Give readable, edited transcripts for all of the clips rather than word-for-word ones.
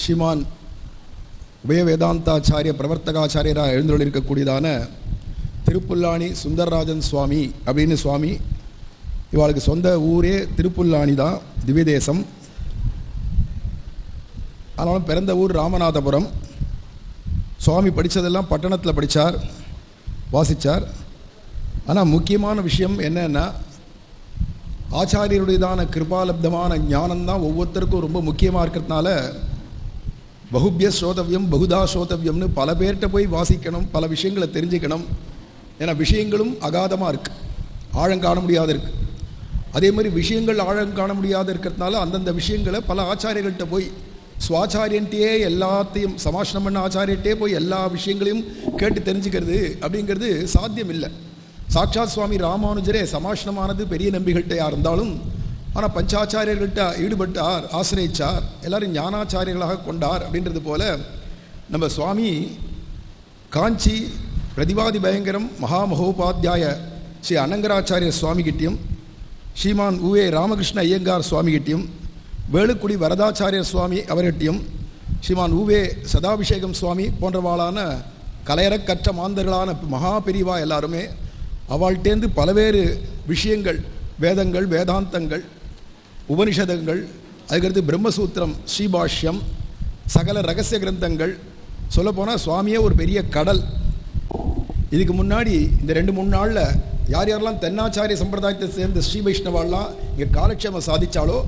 ஸ்ரீமான் உபய வேதாந்தாச்சாரிய பிரவர்த்தகாச்சாரியராக எழுந்தருளிருக்கக்கூடியதான திருப்புல்லானி சுந்தரராஜன் சுவாமி அப்படின்னு சுவாமி. இவாளுக்கு சொந்த ஊரே திருப்புல்லானி தான், திவ்யதேசம். ஆனாலும் பிறந்த ஊர் ராமநாதபுரம். சுவாமி படித்ததெல்லாம் பட்டணத்தில் படித்தார், வாசித்தார். ஆனால் முக்கியமான விஷயம் என்னன்னா, ஆச்சாரியருடையதான கிருபாலப்தமான ஞானம்தான் ஒவ்வொருத்தருக்கும் ரொம்ப முக்கியமாக இருக்கிறதுனால பகுபிய ஸ்ரோதவியம் பகுதா ஸ்ரோதவியம்னு பல பேர்கிட்ட போய் வாசிக்கணும், பல விஷயங்களை தெரிஞ்சுக்கணும். ஏன்னா விஷயங்களும் அகாதமாக இருக்குது, ஆழம் காண முடியாத இருக்குது. அதே மாதிரி விஷயங்கள் ஆழம் காண முடியாத இருக்கிறதுனால அந்தந்த விஷயங்களை பல ஆச்சாரியர்கள்ட்ட போய் சுவாச்சாரியன்ட்டே எல்லாத்தையும் சமாஷனம் பண்ண ஆச்சாரியன்ட்டே போய் எல்லா விஷயங்களையும் கேட்டு தெரிஞ்சுக்கிறது அப்படிங்கிறது சாத்தியம் இல்லை. சாட்சாத் சுவாமி ராமானுஜரே சமாஷனமானது பெரிய நம்பிகள்கிட்ட இருந்தாலும், ஆனால் பஞ்சாச்சாரியர்கள்ட்ட ஈடுபட்டார், ஆசிரியிச்சார், எல்லாரும் ஞானாச்சாரியர்களாக கொண்டார். அப்படின்றது போல நம்ம சுவாமி காஞ்சி பிரதிவாதி பயங்கரம் மகாமகோபாத்தியாய ஸ்ரீ அனங்கராச்சாரிய சுவாமிகிட்டையும், ஸ்ரீமான் உவே ராமகிருஷ்ண ஐயங்கார் சுவாமிகிட்டையும், வேலுக்குடி வரதாச்சாரியர் சுவாமி அவர்கிட்டையும், ஸ்ரீமான் உவே சதாபிஷேகம் சுவாமி போன்றவாளான கலையறக்கற்ற மாந்தர்களான மகா பெரிவா எல்லாருமே அவள்கிட்டேருந்து பல்வேறு விஷயங்கள், வேதங்கள், வேதாந்தங்கள், உபனிஷதங்கள், அதுக்கடுத்து பிரம்மசூத்திரம், ஸ்ரீபாஷ்யம், சகல ரகசிய கிரந்தங்கள், சொல்லப்போனால் சுவாமியே ஒரு பெரிய கடல். இதுக்கு முன்னாடி இந்த 2-3 நாளில் யார் யாரெல்லாம் தென்னாச்சாரிய சம்பிரதாயத்தை சேர்ந்த ஸ்ரீ வைஷ்ணவாலாம் இங்கே காலக்ஷேமம் சாதித்தாலோ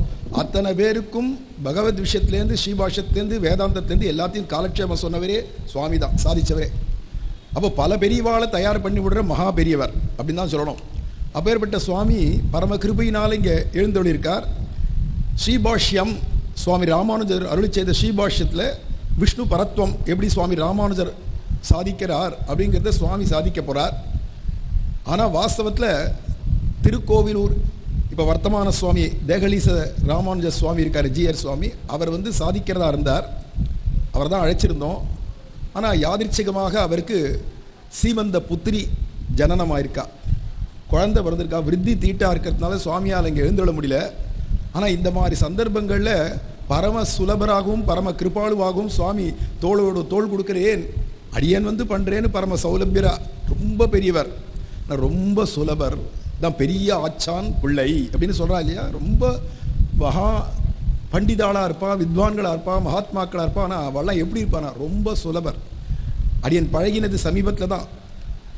அத்தனை பேருக்கும் பகவத் விஷயத்துலேருந்து, ஸ்ரீபாஷ்யத்துலேருந்து, வேதாந்தத்துலேருந்து எல்லாத்தையும் காலக்ஷேமம் சொன்னவரே சுவாமி தான், சாதித்தவரே. அப்போ பல பெரியவாளை தயார் பண்ணி விடுற மகா பெரியவர் அப்படின்னு தான் சொல்லணும். அப்பேற்பட்ட சுவாமி பரம கிருபையினால் இங்கே எழுந்தொழிருக்கார். ஸ்ரீபாஷ்யம் சுவாமி ராமானுஜர் அருளி செய்த ஸ்ரீபாஷ்யத்தில் விஷ்ணு பரத்வம் எப்படி சுவாமி ராமானுஜர் சாதிக்கிறார் அப்படிங்கிறத சுவாமி சாதிக்க போகிறார். ஆனால் வாஸ்தவத்தில் திருக்கோவிலூர் இப்போ வர்த்தமான சுவாமி தேகலீச ராமானுஜர் சுவாமி இருக்கார், ஜிஆர் சுவாமி, அவர் சாதிக்கிறதா இருந்தார். அவர் தான் அழைச்சிருந்தோம். ஆனால் யாதிர்ச்சிகமாக அவருக்கு சீமந்த புத்திரி ஜனனமாயிருக்கா, குழந்தை பிறந்திருக்கா, விருத்தி தீட்டாக இருக்கிறதுனால சுவாமியால் இங்கே எழுந்துள்ள முடியல. ஆனால் இந்த மாதிரி சந்தர்ப்பங்களில் பரம சுலபராகவும் பரம கிருபாளுவாகவும் சுவாமி தோளோடு தோள் கொடுக்குறேன், அடியன் பண்ணுறேன்னு பரம சௌலபியரா, ரொம்ப பெரியவர், ரொம்ப சுலபர் தான், பெரிய ஆச்சான் பிள்ளை அப்படின்னு சொல்கிறா இல்லையா. ரொம்ப மகா பண்டிதாளாக இருப்பா, வித்வான்களாக இருப்பா, மகாத்மாக்களாக இருப்பா. ஆனால் அவள்லாம் எப்படி இருப்பானா, ரொம்ப சுலபர். அடியன் பழகினது சமீபத்தில் தான்,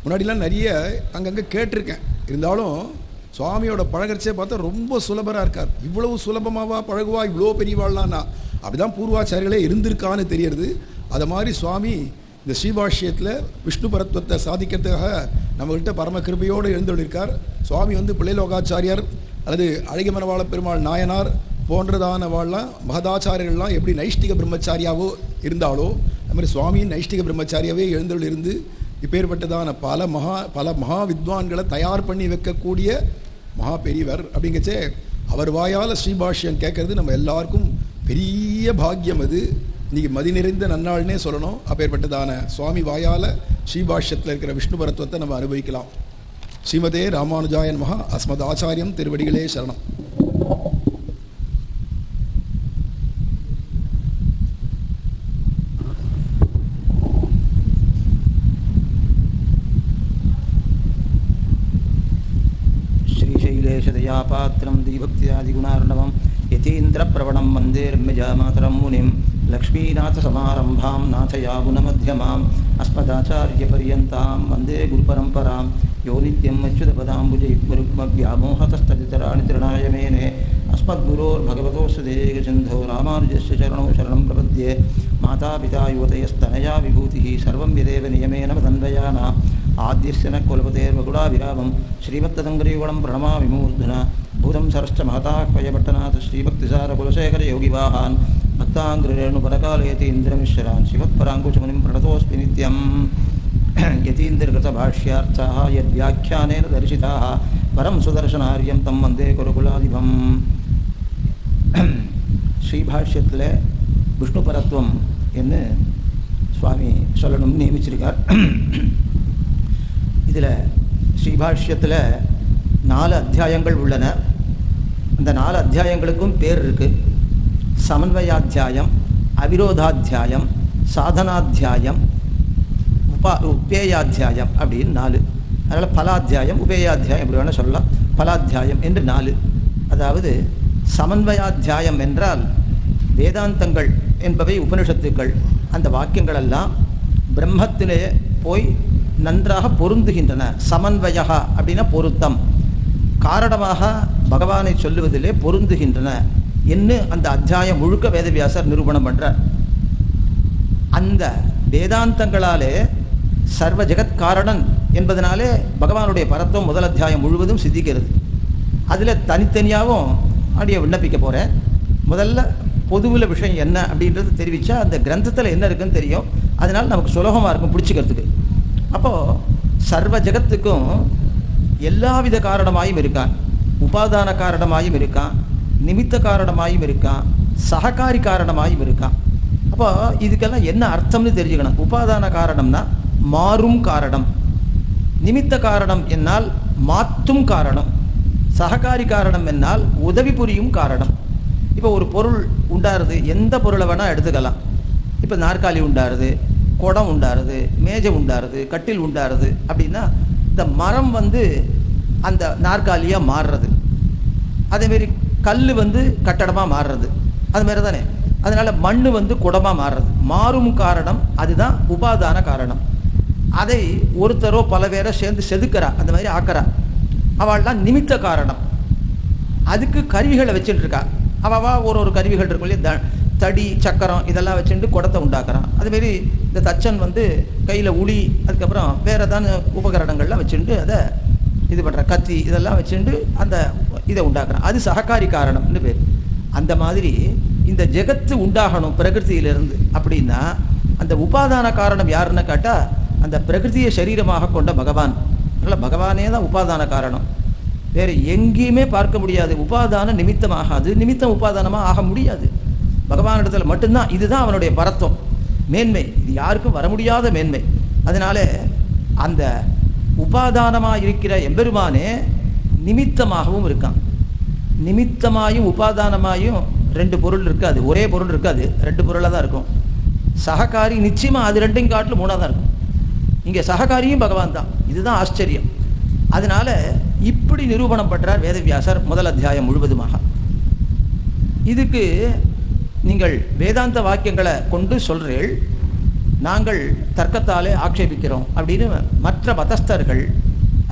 முன்னாடிலாம் நிறைய அங்கங்கே கேட்டிருக்கேன். இருந்தாலும் சுவாமியோட பழகரிச்சே பார்த்தா ரொம்ப சுலபராக இருக்கார். இவ்வளவு சுலபமாவா பழகுவா, இவ்வளோ பெரியவாள்லான்னா அப்படிதான் பூர்வாச்சாரிகளே இருந்திருக்கான்னு தெரியறது. அதை மாதிரி சுவாமி இந்த ஸ்ரீபாஷ்யத்தில் விஷ்ணு பரத்வத்தை சாதிக்கிறதுக்காக நம்மகிட்ட பரம கிருபையோடு எழுந்தொழிருக்கார். சுவாமி பிள்ளைலோகாச்சாரியார் அல்லது அழகிமனவாள பெருமாள் நாயனார் போன்றதானவாள்லாம் மகதாச்சாரியர்கள்லாம் எப்படி நைஷ்டிக பிரம்மச்சாரியாவோ இருந்தாலோ அது மாதிரி சுவாமியின் நைஷ்டிக பிரம்மச்சாரியாவே எழுந்தொழி இருந்து இப்பேற்பட்டதான பல மகா வித்வான்களை தயார் பண்ணி வைக்கக்கூடிய மகா பெரியவர். அப்படிங்கச்சே அவர் வாயால் ஸ்ரீபாஷ்யம் கேட்கறது நம்ம எல்லாருக்கும் பெரிய பாக்கியம். அது இன்றைக்கி மதி நிறைந்த நன்னாள்னே சொல்லணும். அப்பேற்பட்டதான சுவாமி வாயால் ஸ்ரீபாஷ்யத்தில் இருக்கிற விஷ்ணு பரத்வத்தை நம்ம அனுபவிக்கலாம். ஸ்ரீமதே ராமானுஜாயன் மகா அஸ்மத் ஆச்சாரியம் திருவடிகளே சரணம். श्रीशैलेशदयापात्रं दीभक्त्यादिगुणार्णवं यतीन्द्रप्रवणं वन्दे रम्यजामातरं मुनिं लक्ष्मीनाथसमारम्भां नाथयामुनमध्यमाम् अस्मदाचार्यपर्यन्तां वन्दे गुरुपरम्परां यो नित्यं अच्युतपदाम्बुजयुग्मरुग्मव्यामोहतस्तदितराणि तृणाय मेने अस्मद्गुरोर्भगवतोऽस्य देकसिन्धो रामानुजस्य चरणौ शरणं प्रपद्ये मातापिता युवतयस्तनया विभूतिः सर्वं यदेव नियमेन मदन्वयाना आद्यस्य न कुलपतेर्वकुलाभिरामं श्रीमत्तदङ्गरीगुणं प्रणमामि मूर्धना भूतं सरश्च महताह्वयपट्टनाथ श्रीभक्तिसारकुलशेखरयोगिवाहान् भक्ताङ्ग्रेणुपरकालयतीन्द्रमिश्रान् श्रीमत्पराङ्कुशमुनिं प्रणतोऽस्मि नित्यं यतीन्द्रकृतभाष्यार्थाः यद्व्याख्यानेन दर्शिताः परं सुदर्शनार्यं तं वन्दे कुरुकुलाधिपम्. ஸ்ரீபாஷ்யத்தில் விஷ்ணு பரத்வம் என்று சுவாமி சொல்லணும் நியமிச்சிருக்கார். இதில் ஸ்ரீபாஷ்யத்தில் 4 அத்தியாயங்கள் உள்ளன. அந்த 4 அத்தியாயங்களுக்கும் பேர் இருக்குது. சமன்வயாத்தியாயம், அவிரோதாத்தியாயம், சாதனாத்தியாயம், உபேயாத்தியாயம் அப்படின்னு 4. அதனால் பலாத்தியாயம், உபேயாத்தியாயம் எப்படி வேணால் சொல்லலாம். பலாத்தியாயம் என்று 4. அதாவது சமன்வயாத்தியாயம் என்றால் வேதாந்தங்கள் என்பவை உபனிஷத்துக்கள். அந்த வாக்கியங்களெல்லாம் பிரம்மத்திலே போய் நன்றாக பொருந்துகின்றன. சமன்வயா அப்படின்னா பொருத்தம், காரணமாக பகவானை சொல்லுவதிலே பொருந்துகின்றன என்று அந்த அத்தியாயம் முழுக்க வேதவியாசர் நிரூபணம் பண்ணுறார். அந்த வேதாந்தங்களாலே சர்வ ஜெகத்காரணன் என்பதனாலே பகவானுடைய பரத்துவம் முதல் அத்தியாயம் முழுவதும் சித்திக்கிறது. அதில் தனித்தனியாகவும் அப்படியே விண்ணப்பிக்க போகிறேன். முதல்ல பொதுவில் விஷயம் என்ன அப்படின்றது தெரிவித்தா அந்த கிரந்தத்தில் என்ன இருக்குன்னு தெரியும். அதனால் நமக்கு சுலபமாக இருக்கும் பிடிச்சிக்கிறதுக்கு. அப்போது சர்வ ஜெகத்துக்கும் எல்லாவித காரணமாயும் இருக்கான். உபாதான காரணமாயும் இருக்கான், நிமித்த காரணமாயும் இருக்கான், சககாரி காரணமாயும் இருக்கான். அப்போ இதுக்கெல்லாம் என்ன அர்த்தம்னு தெரிஞ்சுக்கணும். உபாதான காரணம்னா மாறும் காரணம், நிமித்த காரணம் என்னால் மாற்றும் காரணம், சககாரி காரணம் என்னால் உதவி புரியும் காரணம். இப்போ ஒரு பொருள் உண்டாருது, எந்த பொருளை வேணால் எடுத்துக்கலாம். இப்போ நாற்காலி உண்டாருது, குடம் உண்டாருது, மேஜை உண்டாருது, கட்டில் உண்டாருது அப்படின்னா இந்த மரம் அந்த நாற்காலியாக மாறுறது, அதேமாரி கல் கட்டடமாக மாறுறது, அதுமாரி தானே. அதனால் மண் குடமாக மாறுறது. மாறும் காரணம் அதுதான் உபாதான காரணம். அதை ஒருத்தரோ பல பேரை சேர்ந்து செதுக்கிறா, அந்த மாதிரி ஆக்கிறா, அவள்லாம் நிமித்த காரணம். அதுக்கு கருவிகளை வச்சுட்டு இருக்கா. அவள் ஒரு கருவிகள் இருக்கும் இல்லையா, தடி சக்கரம் இதெல்லாம் வச்சுட்டு குடத்தை உண்டாக்குறான். அதுமாரி இந்த தச்சன் கையில் உளி, அதுக்கப்புறம் வேறு ஏதான உபகரணங்கள்லாம் வச்சுட்டு அதை இது பண்ணுற கத்தி இதெல்லாம் வச்சுட்டு அந்த இதை உண்டாக்குறான். அது சககாரி காரணம்னு பேர். அந்த மாதிரி இந்த ஜெகத்து உண்டாகணும் பிரகிருதியிலிருந்து அப்படின்னா அந்த உபாதான காரணம் யாருன்னு கேட்டால் அந்த பிரகிருதியை சரீரமாக கொண்ட பகவான். அதனால் பகவானே தான் உபாதான காரணம். வேறு எங்கேயுமே பார்க்க முடியாது. உபாதான நிமித்தமாகாது, நிமித்தம் உபாதானமாக ஆக முடியாது. பகவானிடத்தில் மட்டும்தான். இதுதான் அவனுடைய பரத்துவம், மேன்மை. இது யாருக்கும் வர முடியாத மேன்மை. அதனால அந்த உபாதானமாக இருக்கிற எம்பெருமானே நிமித்தமாகவும் இருக்கான். நிமித்தமாயும் உபாதானமாயும் 2 பொருள் இருக்காது, ஒரே பொருள் இருக்காது, 2 பொருளாக தான் இருக்கும். சககாரி நிச்சயமாக அது 2ஐயும் காட்டிலும் 3ஆக தான் இருக்கும். இங்கே சககாரியும் பகவான் தான். இதுதான் ஆச்சரியம். அதனால இப்படி நிரூபணம் பண்றார் வேதவியாசர் முதல் அத்தியாயம் முழுவதுமாக. இதுக்கு நீங்கள் வேதாந்த வாக்கியங்களை கொண்டு சொல்றீர்கள், நாங்கள் தர்க்கத்தாலே ஆட்சேபிக்கிறோம் அப்படின்னு மற்ற மதஸ்தர்கள்,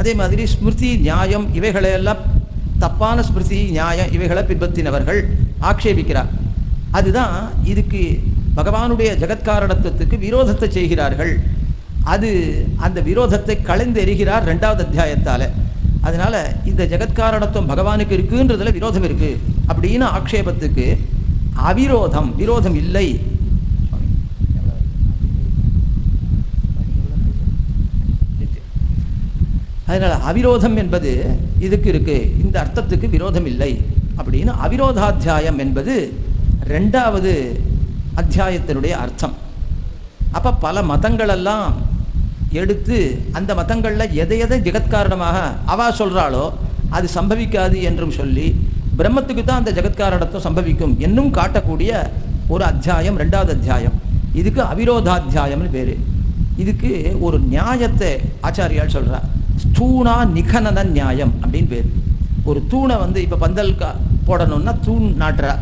அதே மாதிரி ஸ்மிருதி நியாயம் இவைகளையெல்லாம் தப்பான ஸ்மிருதி நியாயம் இவைகளை பின்பற்றினவர்கள் ஆட்சேபிக்கிறார். அதுதான் இதுக்கு பகவானுடைய ஜெகத்காரணத்துவத்துக்கு விரோதத்தை செய்கிறார்கள். அந்த விரோதத்தை களைந்து எறிகிறார் 2வது அத்தியாயத்தால். அதனால இந்த ஜெகத்காரணத்துவம் பகவானுக்கு இருக்குன்றதுல விரோதம் இருக்கு அப்படின்னு ஆக்ஷேபத்துக்கு அவிரோதம், விரோதம் இல்லை. அதனால அவிரோதம் என்பது இதுக்கு இருக்கு, இந்த அர்த்தத்துக்கு விரோதம் இல்லை அப்படின்னு அவிரோதாத்தியாயம் என்பது 2வது அத்தியாயத்தினுடைய அர்த்தம். அப்ப பல மதங்களெல்லாம் எடுத்து அந்த மதங்களில் எதை ஜெகத்காரணமாக அவா சொல்கிறாளோ அது சம்பவிக்காது என்றும் சொல்லி பிரம்மத்துக்கு தான் அந்த ஜெகத்காரணத்துவம் சம்பவிக்கும் என்னும் காட்டக்கூடிய ஒரு அத்தியாயம் 2வது அத்தியாயம். இதுக்கு அவிரோதாத்தியாயம்னு பேர். இதுக்கு ஒரு நியாயத்தை ஆச்சாரியால் சொல்கிறார். ஸ்தூணா நிகனன நியாயம் அப்படின்னு பேர். ஒரு தூணை இப்போ பந்தல் போடணும்னா தூண் நாட்டுறா.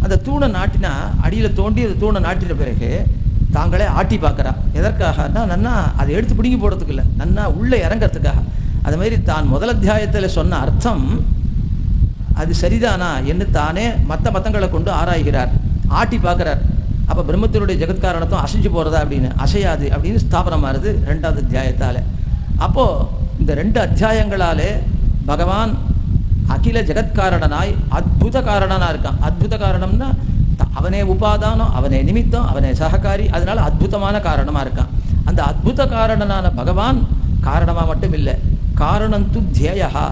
அந்த தூணை நாட்டினா அடியில் தோண்டி அந்த தூணை நாட்டின பிறகு தாங்களே ஆட்டி பார்க்குறா. எதற்காகனா நன்னா அதை எடுத்து பிடுங்கி போடுறதுக்கு இல்லை, நன்னா உள்ளே இறங்கிறதுக்காக. அது மாதிரி தான் முதல் அத்தியாயத்தில் சொன்ன அர்த்தம் அது சரிதானா என்று தானே மற்ற மதங்களை கொண்டு ஆராய்கிறார், ஆட்டி பார்க்குறார். அப்போ பிரம்மத்தினுடைய ஜெகத்காரணத்தும் அசைஞ்சு போகிறதா அப்படின்னு, அசையாது அப்படின்னு ஸ்தாபனமாகுது 2வது அத்தியாயத்தால். அப்போது இந்த 2 அத்தியாயங்களாலே பகவான் அகில ஜெகத்காரணனாய் அத்புத காரணனாக இருக்கான். அத்புத காரணம்னா அவனே உபாதானம், அவனே நிமித்தம், அவனே சககாரி, அதனால அத்புதமான காரணமாக இருக்கான். அந்த அத்புத காரணனான பகவான் காரணமாக மட்டும் இல்லை, காரணந்து தியேயா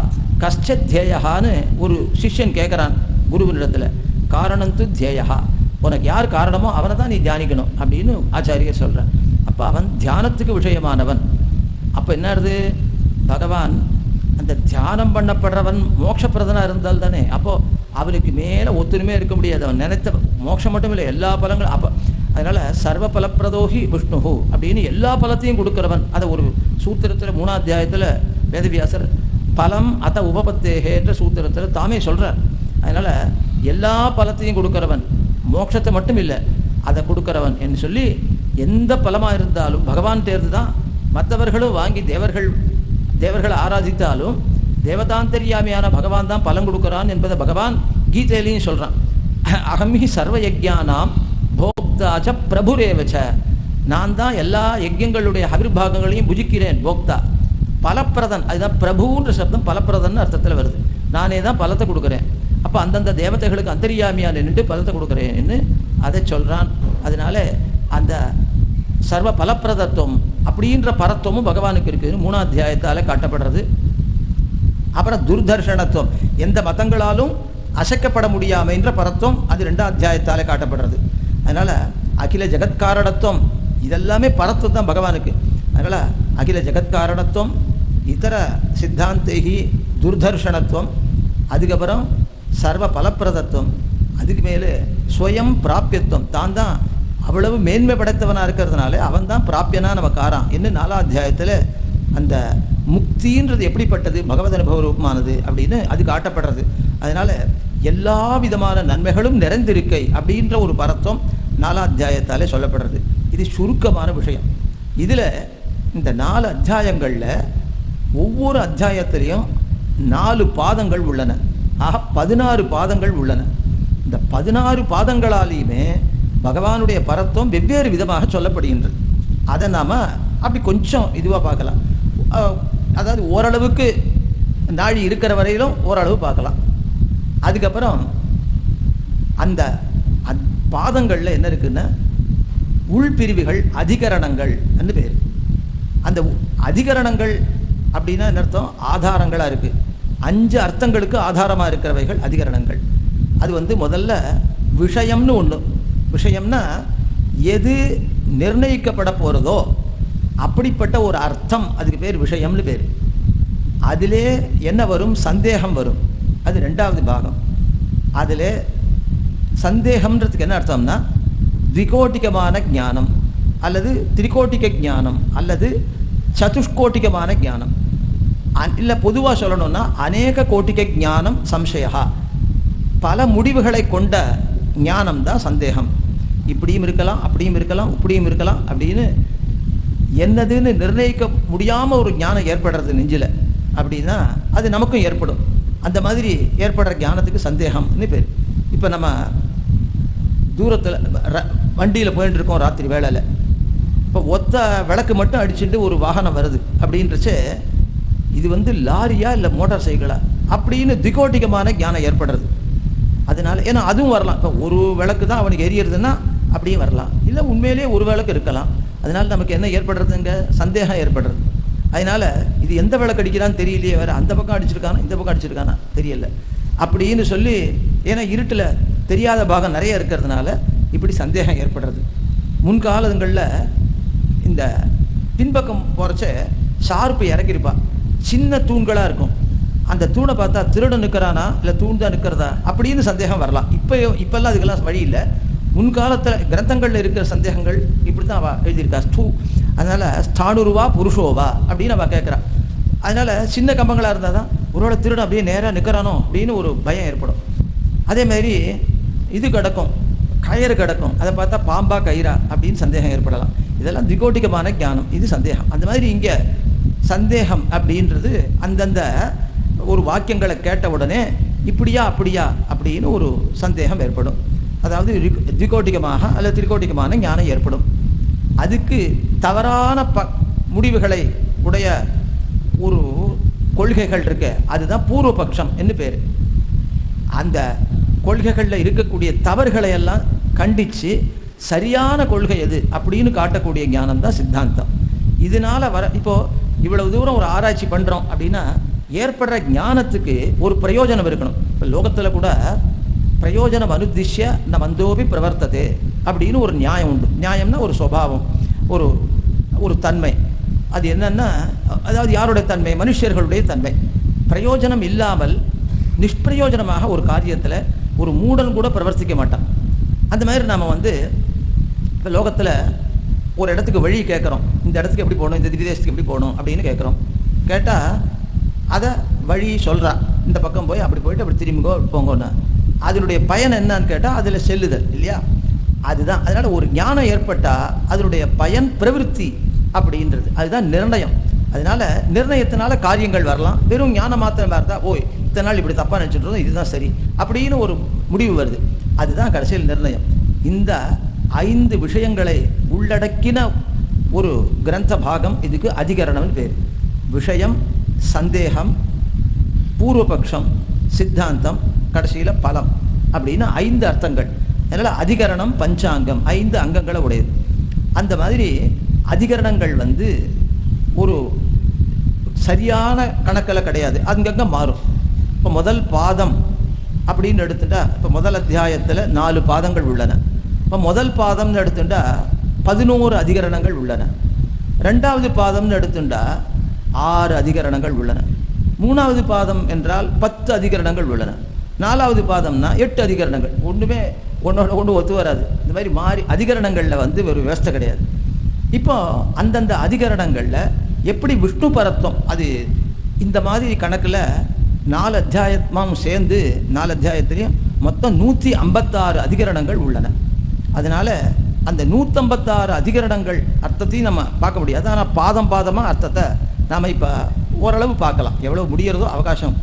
கஷ்ட தியேயான்னு ஒரு சிஷ்யன் கேட்குறான் குருவினிடத்தில். காரணந்து தியேயா, உனக்கு யார் காரணமோ அவனை தான் நீ தியானிக்கணும் அப்படின்னு ஆச்சாரியர் சொல்கிறான். அப்போ அவன் தியானத்துக்கு விஷயமானவன். அப்போ என்ன ஆகுது, பகவான் அந்த தியானம் பண்ணப்படுறவன் மோட்சப்பிரதனாக இருந்தால் தானே. அப்போது அவனுக்கு மேலே ஒத்துணுமே இருக்க முடியாது. அவன் நினைத்த மோட்சம் மட்டும் இல்லை, எல்லா பலங்களும். அதனால் சர்வ பலப்பிரதோகி விஷ்ணுஹு அப்படின்னு எல்லா பலத்தையும் கொடுக்குறவன். அதை ஒரு சூத்திரத்தில் 3ஆம் அத்தியாயத்தில் வேதவியாசர் பலம் அத உபபத்தேகேன்ற சூத்திரத்தில் தாமே சொல்கிறார். அதனால் எல்லா பலத்தையும் கொடுக்குறவன், மோட்சத்தை மட்டும் இல்லை அதை கொடுக்குறவன் என்று சொல்லி எந்த பலமாக இருந்தாலும் பகவான் தேர்ந்து தான். மற்றவர்களும் வாங்கி தேவர்களை ஆராதித்தாலும் தேவதாந்தரியாமியான பகவான் தான் பலன் கொடுக்குறான் என்பதை பகவான் கீதையிலையும் சொல்கிறான். அகம்ஹி சர்வ யஜ்ஞானாம் போக்தாச்ச பிரபுரேவச்ச, நான் தான் எல்லா யஜ்யங்களுடைய ஆவிர்பாகங்களையும் புஜிக்கிறேன். போக்தா பலப்பிரதன், அதுதான் பிரபுன்ற சப்தம் பலப்பிரதன் அர்த்தத்தில் வருது. நானே தான் பலத்தை கொடுக்குறேன். அப்போ அந்தந்த தேவதைகளுக்கு அந்தரியாமியாக நின்று பலத்தை கொடுக்குறேன்னு அதை சொல்கிறான். அதனால அந்த சர்வ பலப்பிரதத்துவம் அப்படின்ற பரத்துவமும் பகவானுக்கு இருக்குதுன்னு 3ஆம் அத்தியாயத்தால் காட்டப்படுறது. அப்புறம் துர்தர்ஷனத்துவம், எந்த மதங்களாலும் அசைக்கப்பட முடியாமைன்ற பரத்துவம், அது 2ஆம் அத்தியாயத்தால் காட்டப்படுறது. அதனால் அகில ஜெகத்காரணத்துவம் இதெல்லாமே பரத்துவம் தான் பகவானுக்கு. அதனால் அகில ஜெகத்காரணத்துவம், இதர சித்தாந்தேகி துர்தர்ஷனத்துவம், அதுக்கப்புறம் சர்வ பலப்பிரதத்துவம், அதுக்கு மேலே ஸ்வயம் பிராபியத்துவம், தான் தான் அவ்வளவு மேன்மை படைத்தவனாக இருக்கிறதுனால அவன் தான் பிராப்பியனா நமக்கு ஆறான். இன்னும் 4ஆம் அத்தியாயத்தில் அந்த முக்தின்றது எப்படிப்பட்டது, பகவத் அனுபவ ரூபமானது அப்படின்னு அது காட்டப்படுறது. அதனால் எல்லா விதமான நன்மைகளும் நிறைந்திருக்கை அப்படின்ற ஒரு பரத்துவம் 4ஆம் அத்தியாயத்தாலே சொல்லப்படுறது. இது சுருக்கமான விஷயம். இதில் இந்த 4 அத்தியாயங்களில் ஒவ்வொரு அத்தியாயத்திலையும் 4 பாதங்கள் உள்ளன. ஆக 16 பாதங்கள் உள்ளன. இந்த 16 பாதங்களாலேயுமே பகவானுடைய பரத்துவம் வெவ்வேறு விதமாக சொல்லப்படுகின்றது. அதை நாம் அப்படி கொஞ்சம் இதுவாக பார்க்கலாம். அதாவது ஓரளவுக்கு நாழி இருக்கிற வரையிலும் ஓரளவு பார்க்கலாம். அதுக்கப்புறம் அந்த பாதங்களில் என்ன இருக்குன்னா உள்பிரிவுகள், அதிகரணங்கள் என்று பேர். அந்த அதிகரணங்கள் அப்படின்னா என்ன அர்த்தம், ஆதாரங்களாக இருக்குது. 5 அர்த்தங்களுக்கு ஆதாரமாக இருக்கிறவைகள் அதிகரணங்கள். அது முதல்ல விஷயம்னு ஒன்று. விஷயம்னா எது நிர்ணயிக்கப்பட போகிறதோ அப்படிப்பட்ட ஒரு அர்த்தம், அதுக்கு பேர் விஷயம்னு பேர். அதிலே என்ன வரும், சந்தேகம் வரும். அது 2வது பாகம். அதில் சந்தேகம்ன்றதுக்கு என்ன அர்த்தம்னா திகோட்டிகமான ஞானம் அல்லது திரிகோட்டிக ஞானம் அல்லது சதுஷ்கோட்டிகமான ஞானம். இல்லை பொதுவாக சொல்லணும்னா அநேக கோட்டிக ஞானம் சம்சயா, பல முடிவுகளை கொண்ட ஞானம் தான் சந்தேகம். இப்படியும் இருக்கலாம், அப்படியும் இருக்கலாம், இப்படியும் இருக்கலாம் அப்படின்னு என்னதுன்னு நிர்ணயிக்க முடியாமல் ஒரு ஞானம் ஏற்படுறது நெஞ்சில் அப்படின்னா அது நமக்கும் ஏற்படும். அந்த மாதிரி ஏற்படுற ஞானத்துக்கு சந்தேகம்னு பேர். இப்போ நம்ம தூரத்தில் வண்டியில் போயிட்டு இருக்கோம் ராத்திரி வேளையில். இப்போ ஒத்த விளக்கு மட்டும் அடிச்சுட்டு ஒரு வாகனம் வருது அப்படின்றச்சு இது லாரியா இல்லை மோட்டார் சைக்கிளா அப்படின்னு திகோட்டிகமான ஞானம் ஏற்படுறது. அதனால ஏன்னா அதுவும் வரலாம். இப்போ ஒரு விளக்கு தான் அவனுக்கு எரியறதுன்னா அப்படியும் வரலாம், இல்லை உண்மையிலேயே ஒரு விளக்கு இருக்கலாம். அதனால நமக்கு என்ன ஏற்படுறதுங்க, சந்தேகம் ஏற்படுறது. அதனால இது எந்த விளக்கு அடிக்கிறான்னு தெரியலையே, வேற அந்த பக்கம் அடிச்சிருக்கானா இந்த பக்கம் அடிச்சிருக்கானா தெரியல அப்படின்னு சொல்லி, ஏன்னா இருட்டில் தெரியாத பாகம் நிறைய இருக்கிறதுனால இப்படி சந்தேகம் ஏற்படுறது. முன்காலங்களில் இந்த பின்பக்கம் போகிறச்ச ஷார்ப்பு இறக்கிருப்பா, சின்ன தூண்களாக இருக்கும். அந்த தூணை பார்த்தா திருடன் நிற்கிறானா இல்லை தூண் தான் நிற்கிறதா அப்படின்னு சந்தேகம் வரலாம். இப்போல்லாம் அதுக்கெல்லாம் வழி இல்லை. முன்காலத்தில் கிரந்தங்களில் இருக்கிற சந்தேகங்கள் இப்படி தான் அவள் எழுதியிருக்கா. அதனால் ஸ்தானுருவா புருஷோவா அப்படின்னு அவள் கேட்குறா. அதனால் சின்ன கம்பங்களாக இருந்தால் தான் ஒருவேளை திருடன் அப்படியே நேராக நிற்கிறானோ அப்படின்னு ஒரு பயம் ஏற்படும். அதேமாதிரி இது கிடக்கும், கயிறு கிடக்கும், அதை பார்த்தா பாம்பா கயிறா அப்படின்னு சந்தேகம் ஏற்படலாம். இதெல்லாம் திகோட்டிகமான ஞானம், இது சந்தேகம். அந்த மாதிரி இங்கே சந்தேகம் அப்படின்றது அந்தந்த ஒரு வாக்கியங்களை கேட்ட உடனே இப்படியா அப்படியா அப்படின்னு ஒரு சந்தேகம் ஏற்படும். அதாவது திகோட்டிகமாக அல்லது திரிகோட்டிகமான ஞானம் ஏற்படும். அதுக்கு தவறான முடிவுகளை உடைய ஒரு கொள்கைகள் இருக்கு, அதுதான் பூர்வபக்ஷம் என்று பேர். அந்த கொள்கைகளில் இருக்கக்கூடிய தவறுகளை எல்லாம் கண்டித்து சரியான கொள்கை எது அப்படின்னு காட்டக்கூடிய ஞானம் தான் சித்தாந்தம். இதனால இப்போது இவ்வளவு தூரம் ஒரு ஆராய்ச்சி பண்ணுறோம் அப்படின்னா ஏற்படுற ஞானத்துக்கு ஒரு பிரயோஜனம் இருக்கணும். இப்போ லோகத்தில் கூட பிரயோஜனம் அனுதிஷ்ய ந மந்தோபி பிரவர்த்ததே அப்படின்னு ஒரு நியாயம் உண்டு. நியாயம்னா ஒரு சுபாவம், ஒரு தன்மை. அது என்னன்னா, அதாவது யாருடைய தன்மை, மனுஷர்களுடைய தன்மை. பிரயோஜனம் இல்லாமல் நிஷ்பிரயோஜனமாக ஒரு காரியத்தில் ஒரு மூடன் கூட பிரவர்த்திக்க மாட்டான். அந்த மாதிரி நாம் இப்போ லோகத்தில் ஒரு இடத்துக்கு வழி கேட்குறோம், இந்த இடத்துக்கு எப்படி போகணும், இந்த திவ்யதேசத்துக்கு எப்படி போகணும் அப்படின்னு கேட்குறோம். கேட்டால் அதை வழி சொல்கிறா, இந்த பக்கம் போய் அப்படி போயிட்டு அப்படி திரும்பிங்கோ போங்கன்னு. அதனுடைய பயன் என்னன்னு கேட்டால் அதில் செல்லுதல் இல்லையா, அதுதான். அதனால் ஒரு ஞானம் ஏற்பட்டால் அதனுடைய பயன் பிரவிற்த்தி அப்படின்றது, அதுதான் நிர்ணயம். அதனால நிர்ணயத்தினால காரியங்கள் வரலாம். வெறும் ஞானம் மாத்திரம் இருந்தால் ஓய் இத்தனை நாள் இப்படி தப்பாக நினச்சிட்டு இருந்தோம், இதுதான் சரி அப்படின்னு ஒரு முடிவு வருது. அதுதான் கடைசியில் நிர்ணயம். இந்த 5 விஷயங்களை உள்ளடக்கின ஒரு கிரந்த பாகம் இதுக்கு அதிகரணம்னு பேர். விஷயம், சந்தேகம், பூர்வபக்ஷம், சித்தாந்தம், கடைசியில் பலம் அப்படின்னு 5 அர்த்தங்கள். அதனால் அதிகரணம் பஞ்சாங்கம், 5 அங்கங்களை உடையது. அந்த மாதிரி அதிகரணங்கள் ஒரு சரியான கணக்கில் கிடையாது, அங்கங்கே மாறும். இப்போ முதல் பாதம் அப்படின்னு எடுத்துட்டா, இப்போ முதல் அத்தியாயத்தில் 4 பாதங்கள் உள்ளன. இப்போ முதல் பாதம்னு எடுத்துட்டா 11 அதிகரணங்கள் உள்ளன. 2வது பாதம்னு எடுத்துட்டா 6 அதிகரணங்கள் உள்ளன. 3வது பாதம் என்றால் 10 அதிகரணங்கள் உள்ளன. 4வது பாதம்னா 8 அதிகரணங்கள். ஒன்றுமே ஒன்று ஒத்து வராது. இந்த மாதிரி மாறி அதிகரணங்களில் ஒரு விவஸ்தை கிடையாது. இப்போ அந்தந்த அதிகரணங்களில் எப்படி விஷ்ணு பரத்வம், அது இந்த மாதிரி கணக்கில் 4 அத்தியாயமாகவும் சேர்ந்து 4 அத்தியாயத்திலையும் மொத்தம் 156 அதிகரணங்கள் உள்ளன. அதனால் அந்த 156 அதிகரணங்கள் அர்த்தத்தையும் நம்ம பார்க்க முடியாது. ஆனால் பாதம் பாதமாக அர்த்தத்தை நாம் இப்போ ஓரளவு பார்க்கலாம், எவ்வளோ முடிகிறதோ அவகாசம்